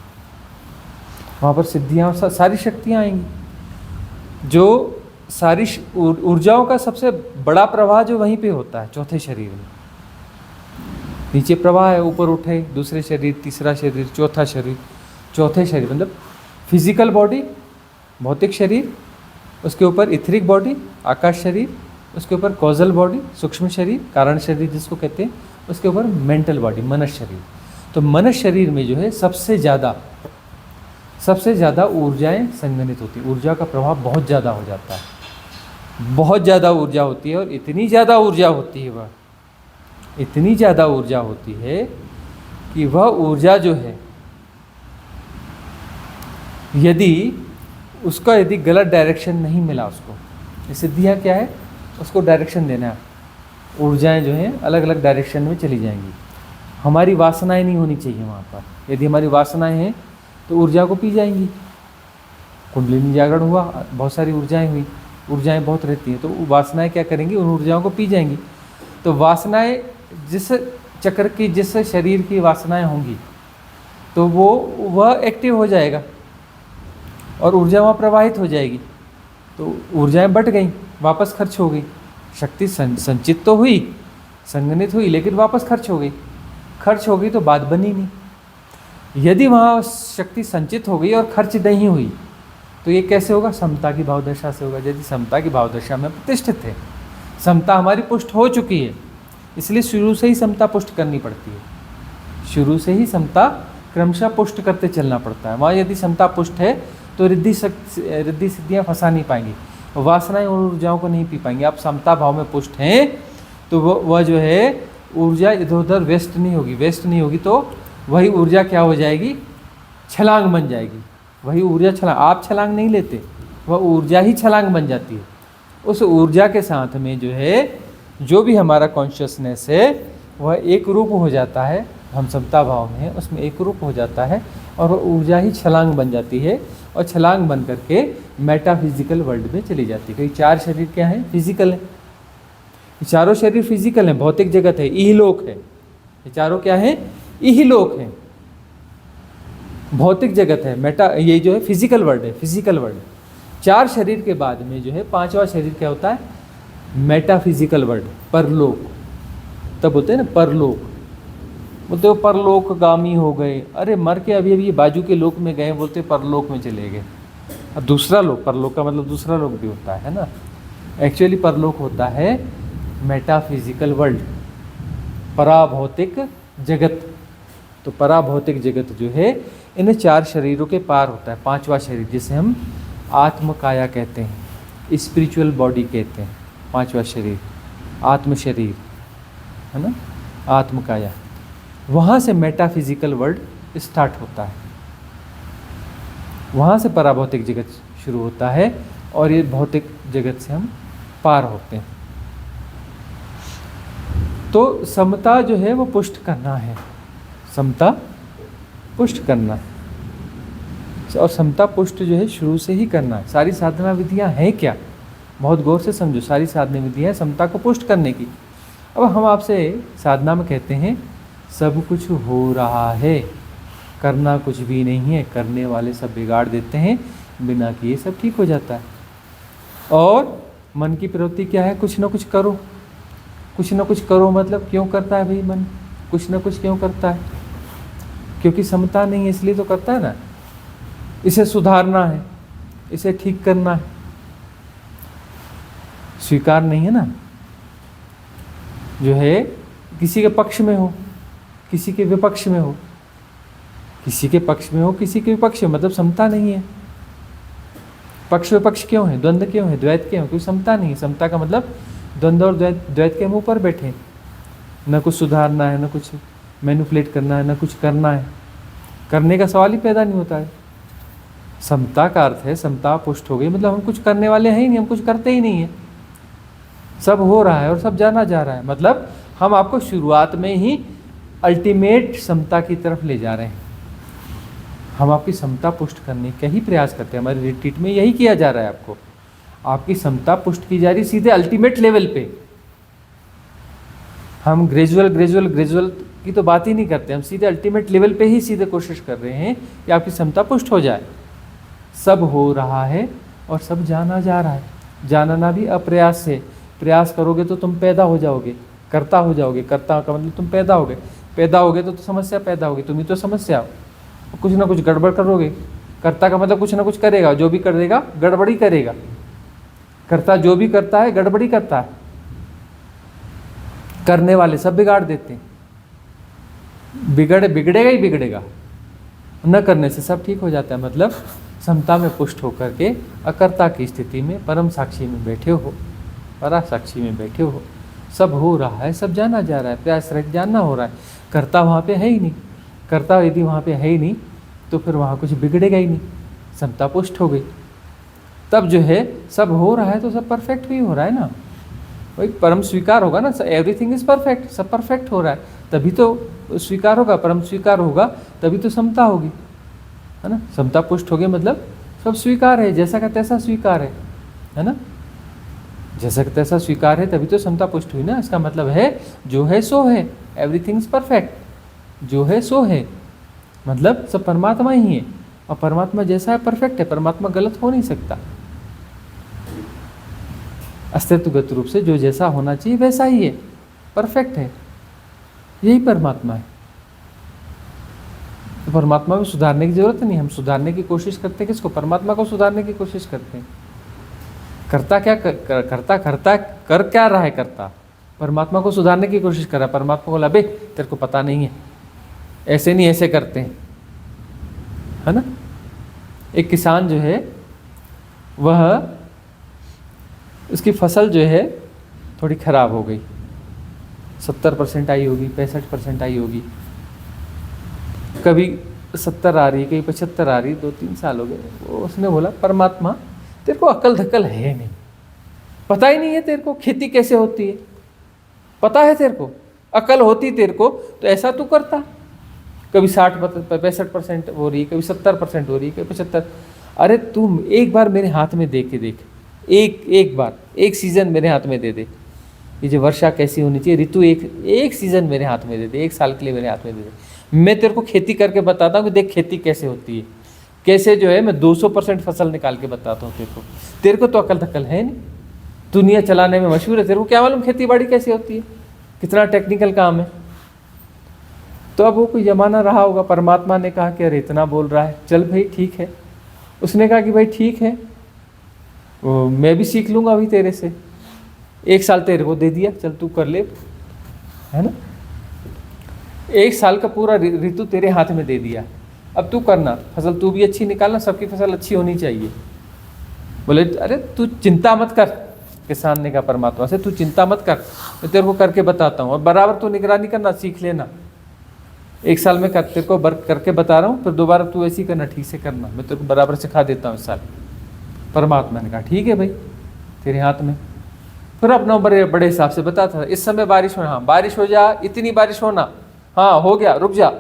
वहाँ पर सिद्धियाँ और सारी शक्तियाँ आएंगी। जो सारी ऊर्जाओं का सबसे बड़ा प्रवाह जो वहीं पे होता है, चौथे शरीर में। नीचे प्रवाह है, ऊपर उठे, दूसरे शरीर, तीसरा शरीर, चौथा शरीर। चौथे शरीर मतलब फिजिकल बॉडी, भौतिक शरीर, उसके ऊपर इथरिक बॉडी, आकाश शरीर, उसके ऊपर कॉजल बॉडी, सूक्ष्म शरीर, कारण शरीर जिसको कहते हैं, उसके ऊपर मेंटल बॉडी, मनस शरीर। तो मनस शरीर में जो है सबसे ज़्यादा ऊर्जाएं संघनित होती, ऊर्जा का प्रभाव बहुत ज़्यादा हो जाता है, बहुत ज़्यादा ऊर्जा होती है। और इतनी ज़्यादा ऊर्जा होती है, वह इतनी ज़्यादा ऊर्जा होती है कि वह ऊर्जा जो है, यदि गलत डायरेक्शन नहीं मिला उसको, सिद्धियाँ क्या है, उसको डायरेक्शन देना है। ऊर्जाएं जो हैं अलग अलग डायरेक्शन में चली जाएंगी। हमारी वासनाएं नहीं होनी चाहिए वहाँ पर। यदि हमारी वासनाएं हैं तो ऊर्जा को पी जाएंगी। कुंडलिनी जागरण हुआ, बहुत सारी ऊर्जाएं हुई, ऊर्जाएं बहुत रहती हैं, तो वासनाएं क्या करेंगी, उन ऊर्जाओं को पी जाएंगी। तो वासनाएं जिस चक्र की, जिस शरीर की वासनाएं होंगी तो वह एक्टिव हो जाएगा और ऊर्जा वहाँ प्रवाहित हो जाएगी। तो ऊर्जाएं बट गई, वापस खर्च हो गई। शक्ति संचित तो हुई, संगनित हुई, लेकिन वापस खर्च हो गई। खर्च हो गई तो बात बनी नहीं। यदि वहाँ शक्ति संचित हो गई और खर्च नहीं हुई तो ये कैसे होगा, समता की भावदशा से होगा। यदि समता की भावदशा में प्रतिष्ठित है, समता हमारी पुष्ट हो चुकी है, इसलिए शुरू से ही समता पुष्ट करनी पड़ती है। शुरू से ही समता क्रमशः पुष्ट करते चलना पड़ता है। वहाँ यदि समता पुष्ट है तो रिद्धि सिद्धियाँ फंसा नहीं पाएंगी, वासनाएं और ऊर्जाओं को नहीं पी पाएंगी। आप समता भाव में पुष्ट हैं तो वह जो है ऊर्जा इधर उधर वेस्ट नहीं होगी। वेस्ट नहीं होगी तो वही ऊर्जा क्या हो जाएगी, छलांग बन जाएगी। वही ऊर्जा छलांग, आप छलांग नहीं लेते, वह ऊर्जा ही छलांग बन जाती है। उस ऊर्जा के साथ में जो है जो भी हमारा कॉन्शियसनेस है वह एक रूप हो जाता है। हम समता भाव में हैं, उसमें एक रूप हो जाता है और वह ऊर्जा ही छलांग बन जाती है और छलांग बन करके मेटाफिजिकल वर्ल्ड में चली जाती है। क्योंकि चार शरीर क्या है, फिजिकल है। ये चारों शरीर फिजिकल हैं, भौतिक जगत है, इहलोक है। ये चारों क्या है, इहलोक है, भौतिक जगत है। ये जो है फिजिकल वर्ल्ड है, फिजिकल वर्ल्ड। चार शरीर के बाद में जो है पांचवा शरीर क्या होता है, मेटाफिजिकल वर्ल्ड, परलोक। तब बोलते हैं ना परलोक, बोलते हो परलोकगामी हो गए। अरे मर के अभी अभी बाजू के लोक में गए, बोलते परलोक में चले गए। अब दूसरा लोक, परलोक का मतलब दूसरा लोक भी होता है ना। एक्चुअली परलोक होता है मेटाफिजिकल वर्ल्ड, पराभौतिक जगत। तो पराभौतिक जगत जो है इन चार शरीरों के पार होता है। पांचवा शरीर जिसे हम आत्मकाया कहते हैं, स्पिरिचुअल बॉडी कहते हैं। पांचवा शरीर आत्म शरीर है ना, आत्मकाया। वहाँ से मेटाफिजिकल वर्ल्ड स्टार्ट होता है, वहाँ से पराभौतिक जगत शुरू होता है और ये भौतिक जगत से हम पार होते हैं। तो समता जो है वो पुष्ट करना है, समता पुष्ट करना है। और समता पुष्ट जो है शुरू से ही करना है। सारी साधना विधियाँ हैं क्या, बहुत गौर से समझो। सारी साधना विधियाँ समता को पुष्ट करने की। अब हम आपसे साधना में कहते हैं सब कुछ हो रहा है, करना कुछ भी नहीं है, करने वाले सब बिगाड़ देते हैं, बिना किए सब ठीक हो जाता है। और मन की प्रवृत्ति क्या है, कुछ ना कुछ करो। कुछ ना कुछ करो मतलब क्यों करता है भाई मन, कुछ ना कुछ क्यों करता है, क्योंकि समता नहीं है इसलिए तो करता है ना। इसे सुधारना है, इसे ठीक करना है, स्वीकार नहीं है ना। जो है किसी के पक्ष में हो, किसी के विपक्ष में हो, किसी के पक्ष में हो, किसी के विपक्ष में, मतलब समता नहीं है। पक्ष विपक्ष क्यों है, द्वंद्व क्यों है, द्वैत क्यों है, क्योंकि समता नहीं है। समता का मतलब द्वंद्व और द्वैत के मुंह पर बैठे, न कुछ सुधारना है, न कुछ मैनिपुलेट करना है, न कुछ करना है। करने का सवाल ही पैदा नहीं होता है। समता का अर्थ है समता पुष्ट हो गई, मतलब हम कुछ करने वाले हैं ही नहीं, हम कुछ करते ही नहीं है। सब हो रहा है और सब जाना जा रहा है, मतलब हम आपको शुरुआत में ही अल्टीमेट समता की तरफ ले जा रहे हैं। हम आपकी समता पुष्ट करने का ही प्रयास करते हैं। हमारे रिट्रीट में यही किया जा रहा है, आपको आपकी समता पुष्ट की जा रही सीधे अल्टीमेट लेवल पे। हम ग्रेजुअल की तो बात ही नहीं करते, हम सीधे अल्टीमेट लेवल पे ही सीधे कोशिश कर रहे हैं कि आपकी समता पुष्ट हो जाए। सब हो रहा है और सब जाना जा रहा है। जानना भी अप्रयास से, प्रयास करोगे तो तुम पैदा हो जाओगे, कर्ता हो जाओगे। कर्ता का मतलब तुम पैदा होगे, पैदा होगे तो समस्या पैदा होगी, तुम ही तो समस्या हो। कुछ ना कुछ गड़बड़ करोगे। कर्ता का मतलब कुछ ना कुछ करेगा, जो भी करेगा गड़बड़ी करेगा। कर्ता जो भी करता है गड़बड़ी करता है, करने वाले सब बिगाड़ देते हैं। बिगड़ेगा ही बिगड़ेगा, न करने से सब ठीक हो जाता है। मतलब समता में पुष्ट होकर के अकर्ता की स्थिति में परम साक्षी में बैठे हो, परा साक्षी में बैठे हो। सब हो रहा है, सब जाना जा रहा है, प्रयास रहित जानना हो रहा है। कर्ता वहाँ पे है ही नहीं। कर्ता यदि वहाँ पे है ही नहीं तो फिर वहाँ कुछ बिगड़ेगा ही नहीं। समता पुष्ट हो गई, तब जो है सब हो रहा है तो सब परफेक्ट भी हो रहा है ना। वही परम स्वीकार होगा ना, एवरीथिंग इज परफेक्ट, सब परफेक्ट हो रहा है, तभी तो स्वीकार होगा। परम स्वीकार होगा तभी तो समता होगी, है ना। समता पुष्ट हो गई मतलब सब स्वीकार है, जैसा का तैसा स्वीकार है ना। जैसा का तैसा स्वीकार है तभी तो समता पुष्ट हुई ना। इसका मतलब है जो है सो है, एवरीथिंग इज परफेक्ट, जो है सो है, मतलब सब परमात्मा ही है, और परमात्मा जैसा है परफेक्ट है, परमात्मा गलत हो नहीं सकता। अस्तित्वगत रूप से जो जैसा होना चाहिए वैसा ही है, परफेक्ट है, यही परमात्मा है। तो परमात्मा में सुधारने की जरूरत नहीं, हम सुधारने की कोशिश करते हैं किसको? परमात्मा को सुधारने की कोशिश करते हैं। करता क्या कर क्या रहा है? करता परमात्मा को सुधारने की कोशिश कर रहा है। परमात्मा को बोला बे तेरे को पता नहीं है, ऐसे नहीं ऐसे करते हैं, है ना। एक किसान जो है वह, उसकी फसल जो है थोड़ी खराब हो गई, 70% आई होगी, 65% आई होगी, कभी 70 आ रही, कभी 75 आ रही, 2-3 साल हो गए। वो उसने बोला परमात्मा तेरे को अकल धकल है नहीं, पता ही नहीं है तेरे को खेती कैसे होती है, पता है तेरे को, अकल होती तेरे को तो ऐसा तू करता। कभी 65% हो रही, कभी 70% हो रही, कभी 75। अरे तुम एक बार मेरे हाथ में दे के देख, एक बार, एक सीज़न मेरे हाथ में दे दे, ये जो वर्षा कैसी होनी चाहिए, ऋतु एक सीज़न मेरे हाथ में दे दे, 1 साल के लिए मेरे हाथ में दे दे, मैं तेरे को खेती करके बताता हूँ कि देख खेती कैसे होती है, कैसे जो है मैं 200% फसल निकाल के बताता हूँ तेरे को तो अकल धकल है नहीं, दुनिया चलाने में मशहूर है, तेरे को क्या मालूम खेती बाड़ी कैसे होती है, कितना टेक्निकल काम है। तो अब वो कोई जमाना रहा होगा, परमात्मा ने कहा कि अरे इतना बोल रहा है, चल भाई ठीक है। उसने कहा कि भाई ठीक है, मैं भी सीख लूँगा अभी तेरे से, 1 साल तेरे को दे दिया, चल तू कर ले, है ना। 1 साल का पूरा ऋतु तेरे हाथ में दे दिया, अब तू करना, फसल तू भी अच्छी निकालना, सबकी फसल अच्छी होनी चाहिए। बोले अरे तू चिंता मत कर, किसान ने कहा परमात्मा से, तू चिंता मत कर, मैं तेरे को करके बताता हूँ, और बराबर तू निगरानी करना, सीख लेना। 1 साल में तेरे को करके बता रहा हूँ, फिर दोबारा तू ऐसे ही करना, ठीक से करना, मैं तेरे को बराबर सिखा देता हूँ 1 साल। परमात्मा ने कहा ठीक है भाई, तेरे हाथ में। फिर अपना बड़े हिसाब से बताता था, इस समय बारिश होना, हाँ बारिश हो जा, इतनी बारिश होना, हाँ हो गया, रुक जा।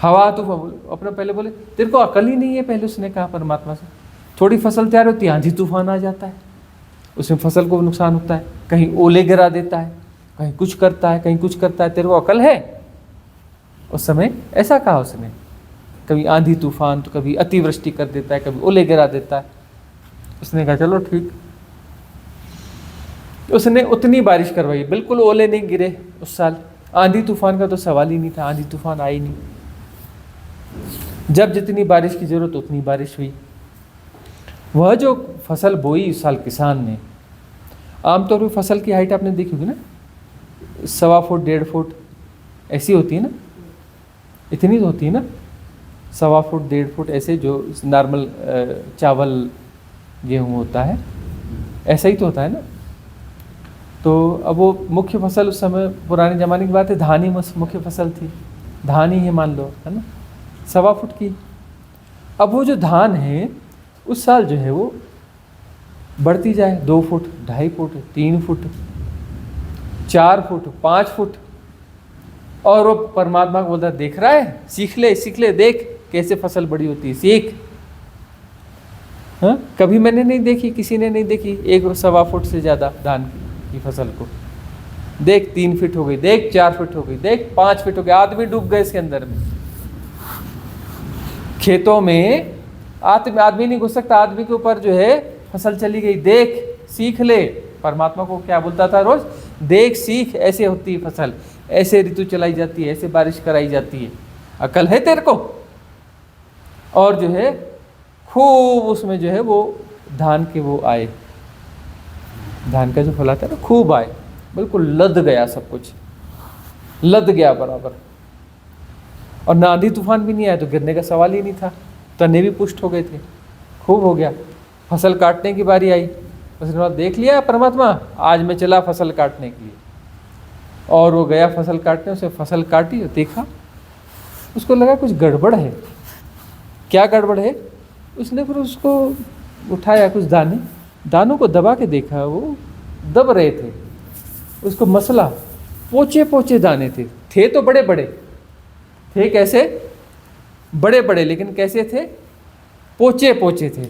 हवा तू अपना पहले बोले तेरे को अकल ही नहीं है, पहले उसने कहा परमात्मा से। थोड़ी फसल तैयार होती है, आंधी तूफान आ जाता है, उसमें फसल को नुकसान होता है, कहीं ओले गिरा देता है, कहीं कुछ करता है, कहीं कुछ करता है, तेरे को अकल है? उस समय ऐसा कहा उसने, कभी आंधी तूफान तो कभी अतिवृष्टि कर देता है, कभी ओले गिरा देता है। उसने कहा चलो ठीक। उसने उतनी बारिश करवाई, बिल्कुल ओले नहीं गिरे उस साल, आंधी तूफान का तो सवाल ही नहीं था, आंधी तूफान आई नहीं। जब जितनी बारिश की जरूरत उतनी बारिश हुई। वह जो फसल बोई उस साल किसान ने, आमतौर पर फसल की हाइट आपने देखी होगी ना, 1.25 फुट 1.5 फुट ऐसी होती है ना, इतनी तो होती है ना, 1.25 फुट 1.5 फुट ऐसे, जो नॉर्मल चावल गेहूँ होता है ऐसा ही तो होता है ना। तो अब वो मुख्य फसल उस समय पुराने ज़माने की बात है, धान ही मुख्य फसल थी, धान ही है मान लो, है ना, 1.25 फुट की। अब वो जो धान है उस साल जो है वो बढ़ती जाए, 2 foot 2.5 foot 3 foot 4 foot 5 foot, और वो परमात्मा को बोलता देख रहा है, सीख ले, देख कैसे फसल बड़ी होती है, सीख। हाँ, कभी मैंने नहीं देखी, किसी ने नहीं देखी 1.25 फुट से ज़्यादा धान की फसल को। देख 3 फीट हो गई, देख 4 फीट हो गई, देख 5 फीट हो गई, आदमी डूब गए इसके अंदर में। खेतों में आदमी नहीं घुस सकता, आदमी के ऊपर जो है फसल चली गई, देख सीख ले। परमात्मा को क्या बोलता था रोज, देख सीख, ऐसे होती है फसल, ऐसे ऋतु चलाई जाती है, ऐसे बारिश कराई जाती है, अकल है तेरे को? और जो है खूब उसमें जो है वो धान के वो आए, धान का जो फल आता है ना, खूब आए, बिल्कुल लद गया, सब कुछ लद गया बराबर। और ना आंधी तूफान भी नहीं आया तो गिरने का सवाल ही नहीं था, तने भी पुष्ट हो गए थे, खूब हो गया। फसल काटने की बारी आई, उसने बोला देख लिया परमात्मा, आज मैं चला फसल काटने के लिए। और वो गया फसल काटने, उसे फसल काटी और देखा, उसको लगा कुछ गड़बड़ है। क्या गड़बड़ है? उसने फिर उसको उठाया, कुछ दानों को दबा के देखा, वो दब रहे थे, उसको मसला, पोचे पोचे दाने थे तो बड़े बड़े थे, कैसे बड़े बड़े, लेकिन कैसे थे? पोचे पोचे थे।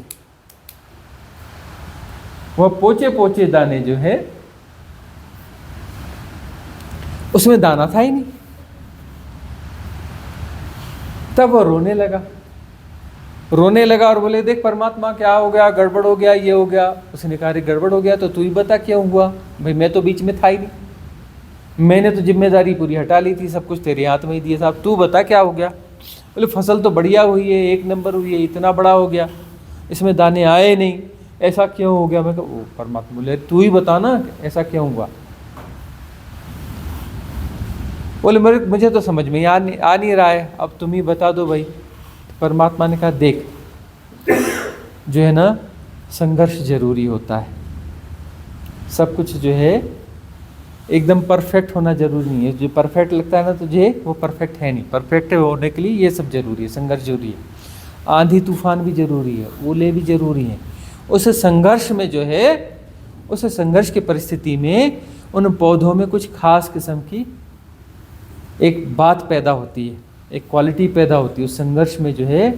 वह पोचे पोचे दाने जो है उसमें दाना था ही नहीं। तब वो रोने लगा और बोले, देख परमात्मा क्या हो गया, गड़बड़ हो गया, ये हो गया। उसने कहा, अरे गड़बड़ हो गया तो तू ही बता क्यों हुआ। भाई मैं तो बीच में था ही नहीं, मैंने तो जिम्मेदारी पूरी हटा ली थी, सब कुछ तेरे हाथ में ही दिया साहब, तू बता क्या हो गया। बोले फसल तो बढ़िया हुई है, 1 नंबर हुई है, इतना बड़ा हो गया, इसमें दाने आए नहीं, ऐसा क्यों हो गया। मैं कहा, ओ परमात्मा बोले, तू ही बता ना ऐसा क्यों हुआ। बोले, मुझे तो समझ में आ नहीं रहा है, अब तुम ही बता दो भाई। परमात्मा ने कहा, देख जो है ना, संघर्ष जरूरी होता है। सब कुछ जो है एकदम परफेक्ट होना जरूरी नहीं है। जो परफेक्ट लगता है ना तुझे, वो परफेक्ट है नहीं। परफेक्ट होने के लिए ये सब जरूरी है, संघर्ष जरूरी है, आंधी तूफान भी जरूरी है, ओले भी जरूरी हैं। उस संघर्ष में जो है, उस संघर्ष की परिस्थिति में उन पौधों में कुछ खास किस्म की एक बात पैदा होती है, एक क्वालिटी पैदा होती है। उस संघर्ष में जो है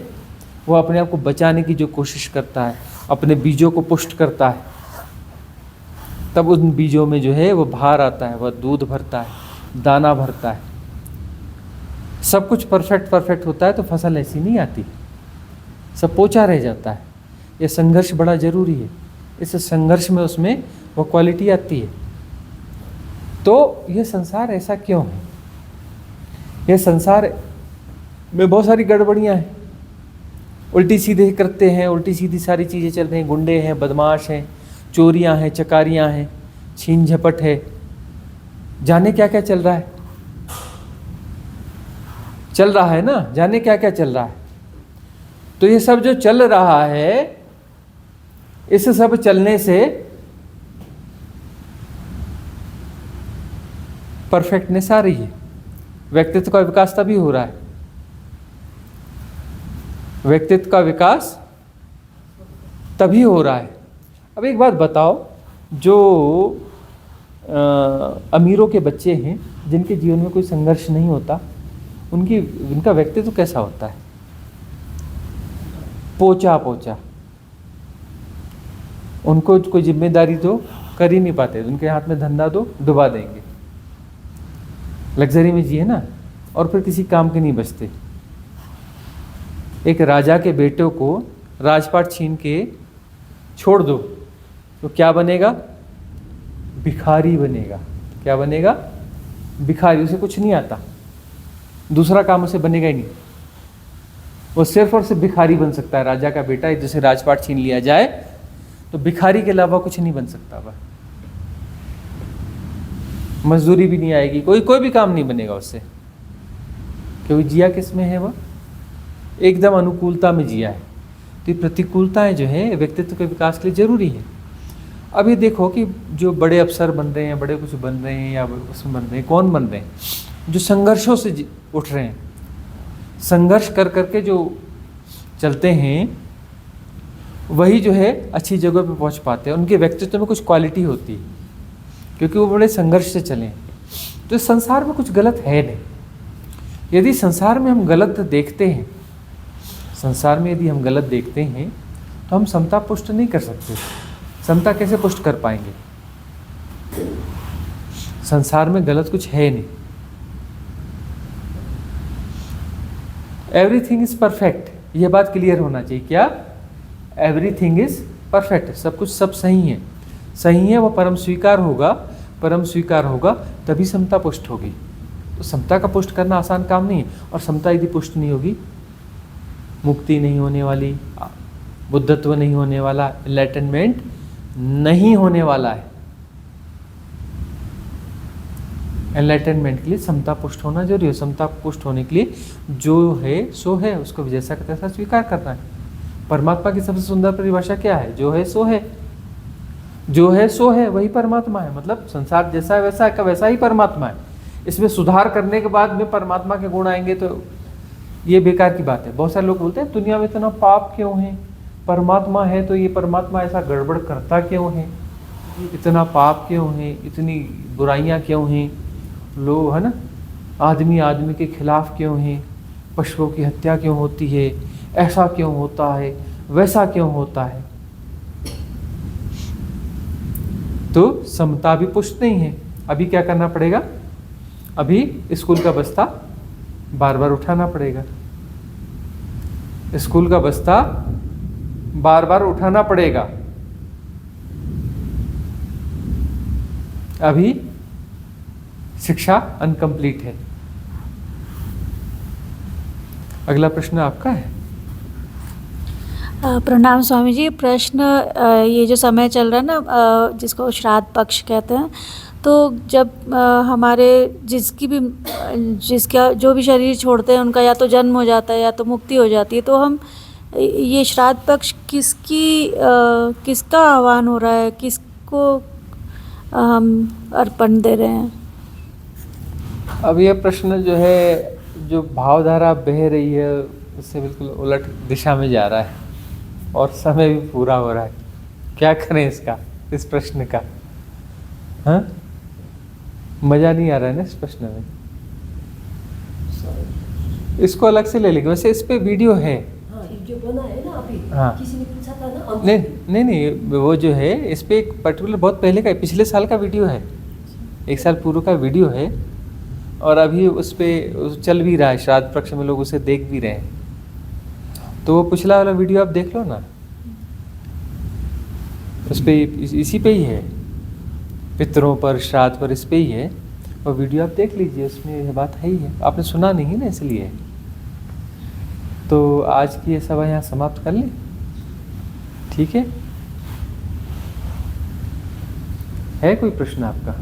वो अपने आप को बचाने की जो कोशिश करता है, अपने बीजों को पुष्ट करता है, तब उन बीजों में जो है वो भार आता है, वह दूध भरता है, दाना भरता है। सब कुछ परफेक्ट होता है तो फसल ऐसी नहीं आती, सब पोचा रह जाता है। ये संघर्ष बड़ा ज़रूरी है। इस संघर्ष में उसमें वो क्वालिटी आती है। तो ये संसार ऐसा क्यों है? ये संसार में बहुत सारी गड़बड़ियाँ हैं, उल्टी सीधे करते हैं, उल्टी सीधी सारी चीज़ें चल रही हैं। गुंडे हैं, बदमाश हैं, चोरियां हैं, चकारियां हैं, छीन झपट है, जाने क्या क्या चल रहा है ना, जाने क्या क्या चल रहा है। तो ये सब जो चल रहा है, इस सब चलने से परफेक्टनेस आ रही है, व्यक्तित्व का विकास तभी हो रहा है। व्यक्तित्व का विकास तभी हो रहा है। अब एक बात बताओ, जो अमीरों के बच्चे हैं, जिनके जीवन में कोई संघर्ष नहीं होता, उनका व्यक्तित्व कैसा होता है? पोचा पोचा। उनको कोई जिम्मेदारी तो कर ही नहीं पाते, उनके हाथ में धंधा दो डुबा देंगे, लग्जरी में जिए ना, और फिर किसी काम के नहीं बचते। एक राजा के बेटों को राजपाट छीन के छोड़ दो तो क्या बनेगा? भिखारी बनेगा। क्या बनेगा? भिखारी। उसे कुछ नहीं आता, दूसरा काम उसे बनेगा ही नहीं। वो सिर्फ और सिर्फ भिखारी बन सकता है। राजा का बेटा जैसे राजपाट छीन लिया जाए तो भिखारी के अलावा कुछ नहीं बन सकता। वह मजदूरी भी नहीं आएगी, कोई भी काम नहीं बनेगा उससे, क्योंकि जिया किस में है? वह एकदम अनुकूलता में जिया है। तो प्रतिकूलताएं जो है व्यक्तित्व के विकास के लिए जरूरी है। अभी देखो कि जो बड़े अफसर बन रहे हैं, बड़े कुछ बन रहे हैं, या उसमें बन रहे हैं, कौन बन रहे हैं? जो संघर्षों से उठ रहे हैं, संघर्ष कर करके जो चलते हैं, वही जो है अच्छी जगह पे पहुंच पाते हैं। उनके व्यक्तित्व में कुछ क्वालिटी होती है, क्योंकि वो बड़े संघर्ष से चले। तो इस संसार में कुछ गलत है नहीं। यदि संसार में हम गलत देखते हैं, संसार में यदि हम गलत देखते हैं, तो हम समता पुष्ट नहीं कर सकते। समता कैसे पुष्ट कर पाएंगे? संसार में गलत कुछ है नहीं। एवरीथिंग इज परफेक्ट, यह बात क्लियर होना चाहिए। क्या? एवरीथिंग इज परफेक्ट, सब कुछ सब सही है। सही है, वो परम स्वीकार होगा, परम स्वीकार होगा तभी समता पुष्ट होगी। तो समता का पुष्ट करना आसान काम नहीं है, और समता यदि पुष्ट नहीं होगी, मुक्ति नहीं होने वाली, बुद्धत्व नहीं होने वाला, एनलाइटनमेंट नहीं होने वाला है। एनलाइटनमेंट के लिए समता पुष्ट होना जरूरी है। समता पुष्ट होने के लिए जो है सो है, उसको जैसा का तैसा स्वीकार करना है। परमात्मा की सबसे सुंदर परिभाषा क्या है? जो है सो है। जो है सो है, वही परमात्मा है। मतलब संसार जैसा है वैसा का वैसा ही परमात्मा है। इसमें सुधार करने के बाद में परमात्मा के गुण आएंगे तो ये बेकार की बात है। बहुत सारे लोग बोलते हैं दुनिया में इतना पाप क्यों है, परमात्मा है तो ये परमात्मा ऐसा गड़बड़ करता क्यों है, इतना पाप क्यों है, इतनी बुराइयां क्यों हैं, लोग है ना, आदमी आदमी के खिलाफ क्यों हैं, पशुओं की हत्या क्यों होती है, ऐसा क्यों होता है, वैसा क्यों होता है। तो समता भी पुष्ट नहीं है। अभी क्या करना पड़ेगा, अभी स्कूल का बस्ता बार बार उठाना पड़ेगा, स्कूल का बस्ता बार बार उठाना पड़ेगा। अभी शिक्षा अनकंप्लीट है। अगला प्रश्न आपका है। प्रणाम स्वामी जी। प्रश्न ये जो समय चल रहा है ना, जिसको श्राद्ध पक्ष कहते हैं, तो जब हमारे जिसका जो भी शरीर छोड़ते हैं उनका या तो जन्म हो जाता है या तो मुक्ति हो जाती है, तो हम ये श्राद्ध पक्ष किसका आह्वान हो रहा है, किसको हम अर्पण दे रहे हैं? अब ये प्रश्न जो है, जो भावधारा बह रही है उससे बिल्कुल उलट दिशा में जा रहा है और समय भी पूरा हो रहा है। क्या करें इसका, इस प्रश्न का? हाँ, मजा नहीं आ रहा है ना इस प्रश्न में। इसको अलग से ले लेंगे। वैसे इस पे वीडियो है। जो बना है ना अभी, हाँ। किसी ने पूछा था ना। नहीं, वो जो है इस पे एक पर्टिकुलर बहुत पहले का, पिछले साल का वीडियो है, 1 साल पूर्व का वीडियो है और अभी उस पे चल भी रहा है। श्राद्ध पक्ष में लोग उसे देख भी रहे हैं। तो वो पिछला वाला वीडियो आप देख लो ना, उस पे इसी पे ही है, पितरों पर, श्राद्ध पर, इस पे ही है। और वीडियो आप देख लीजिए, उसमें यह बात है ही है। आपने सुना नहीं ना, इसलिए। तो आज की ये सभा यहाँ समाप्त कर लें, ठीक है कोई प्रश्न आपका?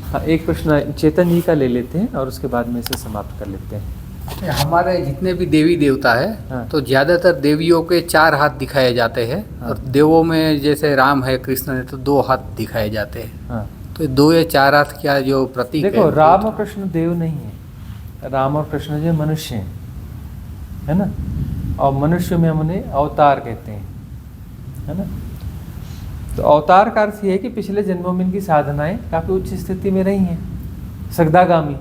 हाँ, एक प्रश्न चेतन जी का ले लेते हैं और उसके बाद में इसे समाप्त कर लेते हैं। हमारे जितने भी देवी देवता है, हाँ। तो ज़्यादातर देवियों के 4 हाथ दिखाए जाते हैं। हाँ। और देवों में जैसे राम है, कृष्ण है, तो 2 हाथ दिखाए जाते हैं। हाँ, तो 2 या 4 हाथ क्या जो प्रतीक है? देखो, राम और कृष्ण देव नहीं है। राम और कृष्ण जो मनुष्य हैं, है ना। और मनुष्य में हम उन्हें अवतार कहते हैं, है ना। तो अवतार का अर्थ ये है कि पिछले जन्मों में इनकी साधनाएं काफ़ी उच्च स्थिति में रही हैं, सगदागामी।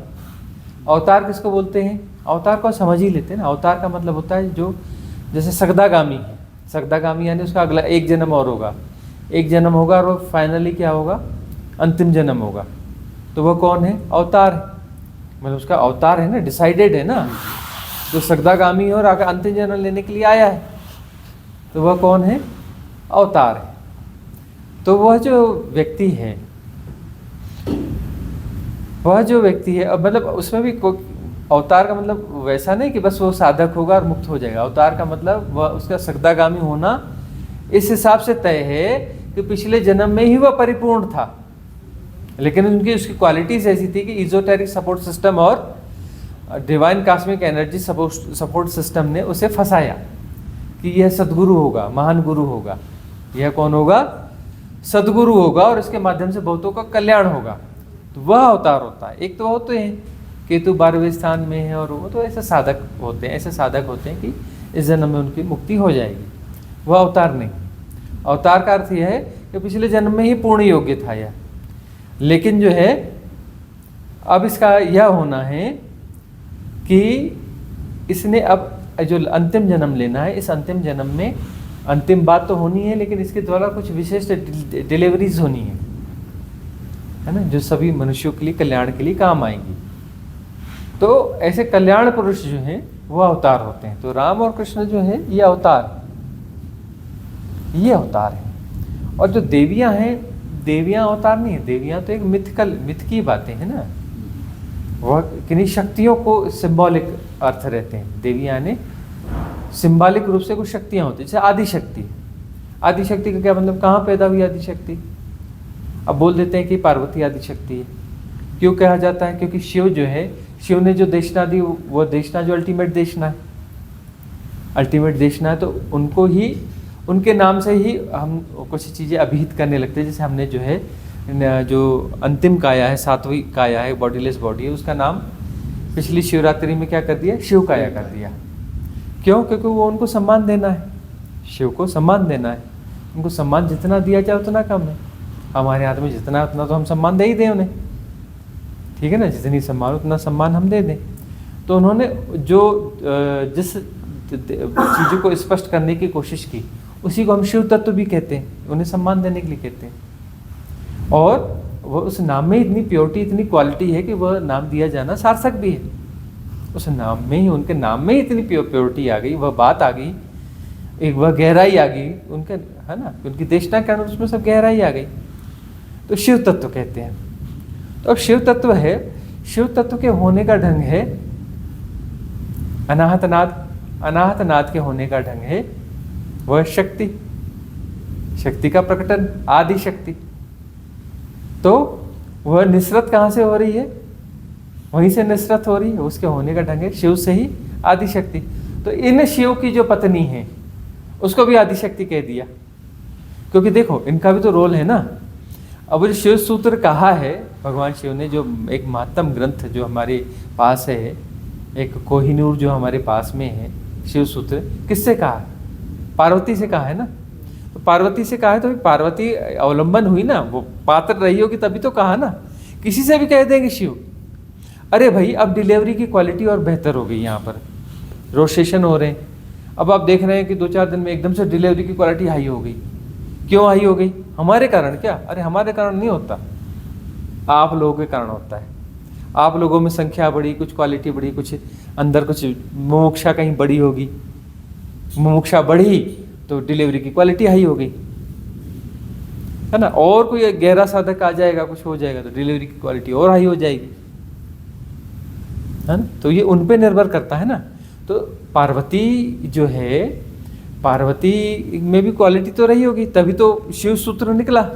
अवतार किसको बोलते हैं? अवतार को समझ ही लेते हैं ना। अवतार का मतलब होता है जो, जैसे सगदागामी है, सगदागामी यानी उसका अगला एक जन्म और होगा, एक जन्म होगा और वो फाइनली क्या होगा, अंतिम जन्म होगा। तो वह कौन है? अवतार है। मतलब उसका अवतार है ना, डिसाइडेड है ना, जो सगदागामी और आगे अंतिम जन्म लेने के लिए आया है, तो वह कौन है? अवतार है। तो वह जो व्यक्ति है, अब मतलब उसमें भी अवतार का मतलब वैसा नहीं कि बस वो साधक होगा और मुक्त हो जाएगा। अवतार का मतलब वह, उसका सगदागामी होना इस हिसाब से तय है कि पिछले जन्म में ही वह परिपूर्ण था, लेकिन उसकी क्वालिटीज ऐसी थी कि इजोटेरिक सपोर्ट सिस्टम और divine cosmic energy support system ने उसे फंसाया कि यह सद्गुरु होगा, महान गुरु होगा। यह कौन होगा? सद्गुरु होगा और इसके माध्यम से बहुतों का कल्याण होगा। तो वह अवतार होता है। एक तो होते हैं केतु 12वें स्थान में है और वो तो ऐसे साधक होते हैं, कि इस जन्म में उनकी मुक्ति हो जाएगी। वह अवतार नहीं। अवतार का अर्थ यह है कि पिछले जन्म में ही पूर्ण योग्य था यह, लेकिन जो है अब इसका यह होना है कि इसने अब जो अंतिम जन्म लेना है, इस अंतिम जन्म में अंतिम बात तो होनी है, लेकिन इसके द्वारा कुछ विशेष डिलीवरीज होनी है ना, जो सभी मनुष्यों के लिए कल्याण के लिए काम आएंगी। तो ऐसे कल्याण पुरुष जो हैं वो अवतार होते हैं। तो राम और कृष्ण जो है ये अवतार है। और जो देवियां हैं, देवियां अवतार नहीं है। देवियां तो एक मिथ की बातें हैं ना, वह किन्हीं शक्तियों को सिंबॉलिक अर्थ रहते हैं। देवियां ने सिंबॉलिक रूप से कुछ शक्तियां होती हैं, जैसे आदिशक्ति। आदिशक्ति का क्या मतलब? कहाँ पैदा हुई आदिशक्ति? अब बोल देते हैं कि पार्वती आदिशक्ति है। क्यों कहा जाता है? क्योंकि शिव जो है, शिव ने जो देशना दी, वो देशना जो अल्टीमेट देशना है, तो उनको ही, उनके नाम से ही हम कुछ चीज़ें अभिहित करने लगते हैं। जैसे हमने जो है, जो अंतिम काया है, 7वीं काया है, बॉडीलेस बॉडी है, उसका नाम पिछली शिवरात्रि में क्या कर दिया? शिव काया कर दिया। क्यों? क्योंकि वो उनको सम्मान देना है, शिव को सम्मान देना है। उनको सम्मान जितना दिया जाए उतना कम है। हमारे हाथ में जितना है उतना तो हम सम्मान दे ही दें उन्हें, ठीक है ना। जितनी सम्मान उतना सम्मान हम दे दें। तो उन्होंने जो जिस चीज़ों को स्पष्ट करने की कोशिश की उसी को हम शिव तत्व भी कहते हैं, उन्हें सम्मान देने के लिए कहते हैं। और वह उस नाम में इतनी प्योरिटी, इतनी क्वालिटी है कि वह नाम दिया जाना सार्थक भी है। उस नाम में ही, उनके नाम में ही इतनी प्योरिटी आ गई, वह बात आ गई, एक वह गहराई आ गई उनके, है ना, उनकी देशना के कारण उसमें सब गहराई आ गई, तो शिव तत्व कहते हैं। तो अब शिव तत्व है, शिव तत्व के होने का ढंग है अनाहत नाद, अनाहत नाद के होने का ढंग है वह शक्ति, शक्ति का प्रकटन, आदि शक्ति। तो वह निसरत कहाँ से हो रही है? वहीं से निसरत हो रही है, उसके होने का ढंग है शिव से ही आदि शक्ति। तो इन शिव की जो पत्नी है उसको भी आदि शक्ति कह दिया, क्योंकि देखो इनका भी तो रोल है ना। अब जो शिव सूत्र कहा है भगवान शिव ने, जो एक महत्तम ग्रंथ जो हमारे पास है, एक कोहिनूर जो हमारे पास में है, शिव सूत्र किससे कहा? पार्वती से कहा है ना। तो पार्वती से कहा है तो पार्वती अवलंबन हुई ना, वो पात्र रही होगी तभी तो कहा ना। किसी से भी कह देंगे शिव। अरे भाई अब डिलीवरी की क्वालिटी और बेहतर हो गई, यहाँ पर रोटेशन हो रहे हैं। अब आप देख रहे हैं कि 2-4 दिन में एकदम से डिलीवरी की क्वालिटी हाई हो गई। क्यों हाई हो गई? हमारे कारण क्या? अरे हमारे कारण नहीं होता, आप लोगों के कारण होता है। आप लोगों में संख्या बढ़ी, कुछ क्वालिटी बढ़ी, कुछ अंदर कुछ मुमुक्षा कहीं बढ़ी होगी, मुमुक्षा बढ़ी तो डिलीवरी की क्वालिटी हाई हो गई, है ना। और कोई गहरा साधक आ जाएगा, कुछ हो जाएगा तो डिलीवरी की क्वालिटी और हाई हो जाएगी, है ना। तो ये उन पे निर्भर करता है ना। तो पार्वती जो है, पार्वती में भी क्वालिटी तो रही होगी, तभी तो शिव सूत्र निकला।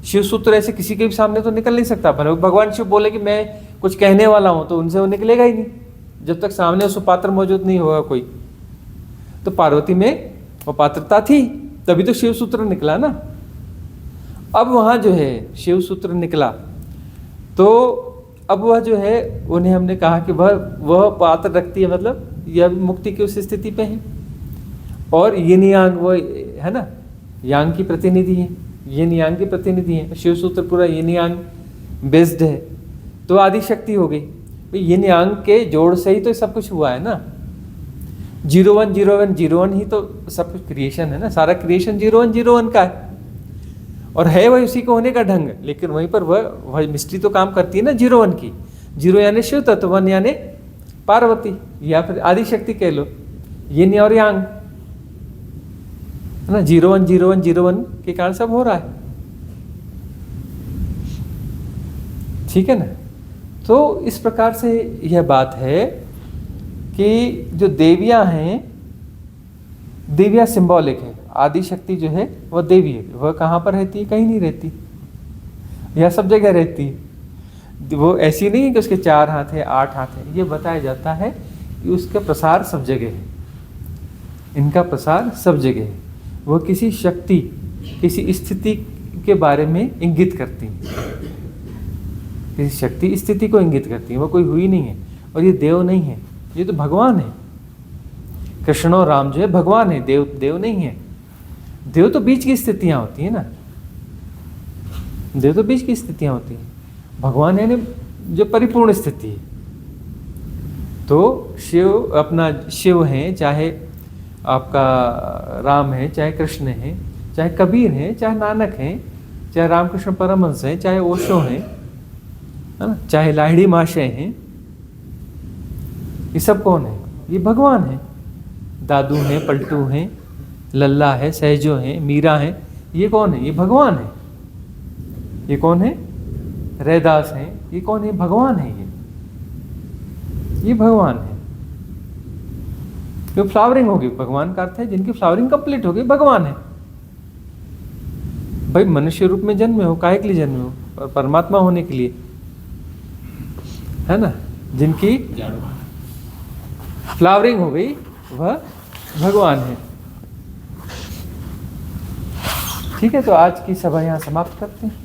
शिव सूत्र ऐसे किसी के भी सामने तो निकल नहीं सकता। भगवान शिव बोले कि मैं कुछ कहने वाला हूं, तो उनसे वो निकलेगा ही नहीं जब तक सामने उस पात्र मौजूद नहीं होगा कोई। तो पार्वती में वो पात्रता थी, तभी तो शिव सूत्र निकला ना। अब वहां जो है शिव सूत्र निकला, तो अब वह जो है उन्हें हमने कहा कि वह पात्र रखती है, मतलब यह मुक्ति की उस स्थिति पे है। और यिन यांग वो है ना, यांग की प्रतिनिधि है, यिन यांग की प्रतिनिधि है। शिव सूत्र पूरा यिन यांग बेस्ड है, तो आदि शक्ति हो गई। तो यिन यांग के जोड़ से ही तो सब कुछ हुआ है ना। 010101 ही तो सब कुछ क्रिएशन है ना, सारा क्रिएशन 0101 का है। और है वही उसी को होने का ढंग, लेकिन वहीं पर वह मिस्ट्री तो काम करती है ना 01 की। 0 यानी शिव तत्व, 1 यानी पार्वती, या फिर आदि शक्ति कह लो, यिन और यांग, है ना। 010101 के कारण सब हो रहा है, ठीक है ना। तो इस प्रकार से यह बात है कि जो देवियां हैं, देवियां सिंबॉलिक है। आदि शक्ति जो है वह देवी है। वह कहाँ पर रहती है? कहीं नहीं रहती, यह सब जगह रहती है। वो ऐसी नहीं है कि उसके 4 हाथ है, 8 हाथ है। ये बताया जाता है कि उसका प्रसार सब जगह है, इनका प्रसार सब जगह है। वह किसी शक्ति, किसी स्थिति के बारे में इंगित करती है, किसी शक्ति स्थिति को इंगित करती है। वह कोई हुई नहीं है, और ये देव नहीं है, ये तो भगवान है। कृष्ण और राम जो है भगवान है, देव नहीं है। देव तो बीच की स्थितियां होती है ना, देव तो बीच की स्थितियां होती हैं। भगवान है जो परिपूर्ण स्थिति है। तो शिव अपना शिव है, चाहे आपका राम है, चाहे कृष्ण है, चाहे कबीर है, चाहे नानक है, चाहे रामकृष्ण परमहंस है, चाहे ओशो है ना, चाहे लाहिड़ी महाशय हैं, ये सब कौन है? ये भगवान है। दादू हैं, पलटू हैं, लल्ला है, सहजो हैं, मीरा हैं, ये कौन है? ये भगवान है। ये कौन है? रैदास हैं, ये कौन है? भगवान है। ये भगवान है। जो फ्लावरिंग होगी, भगवान का अर्थ है जिनकी फ्लावरिंग कंप्लीट होगी, भगवान है। भाई मनुष्य रूप में जन्मे हो, काहे के लिए जन्मे हो? और परमात्मा होने के लिए, है ना। जिनकी फ्लावरिंग हो गई वह भगवान है। ठीक है, तो आज की सभा यहाँ समाप्त करते हैं।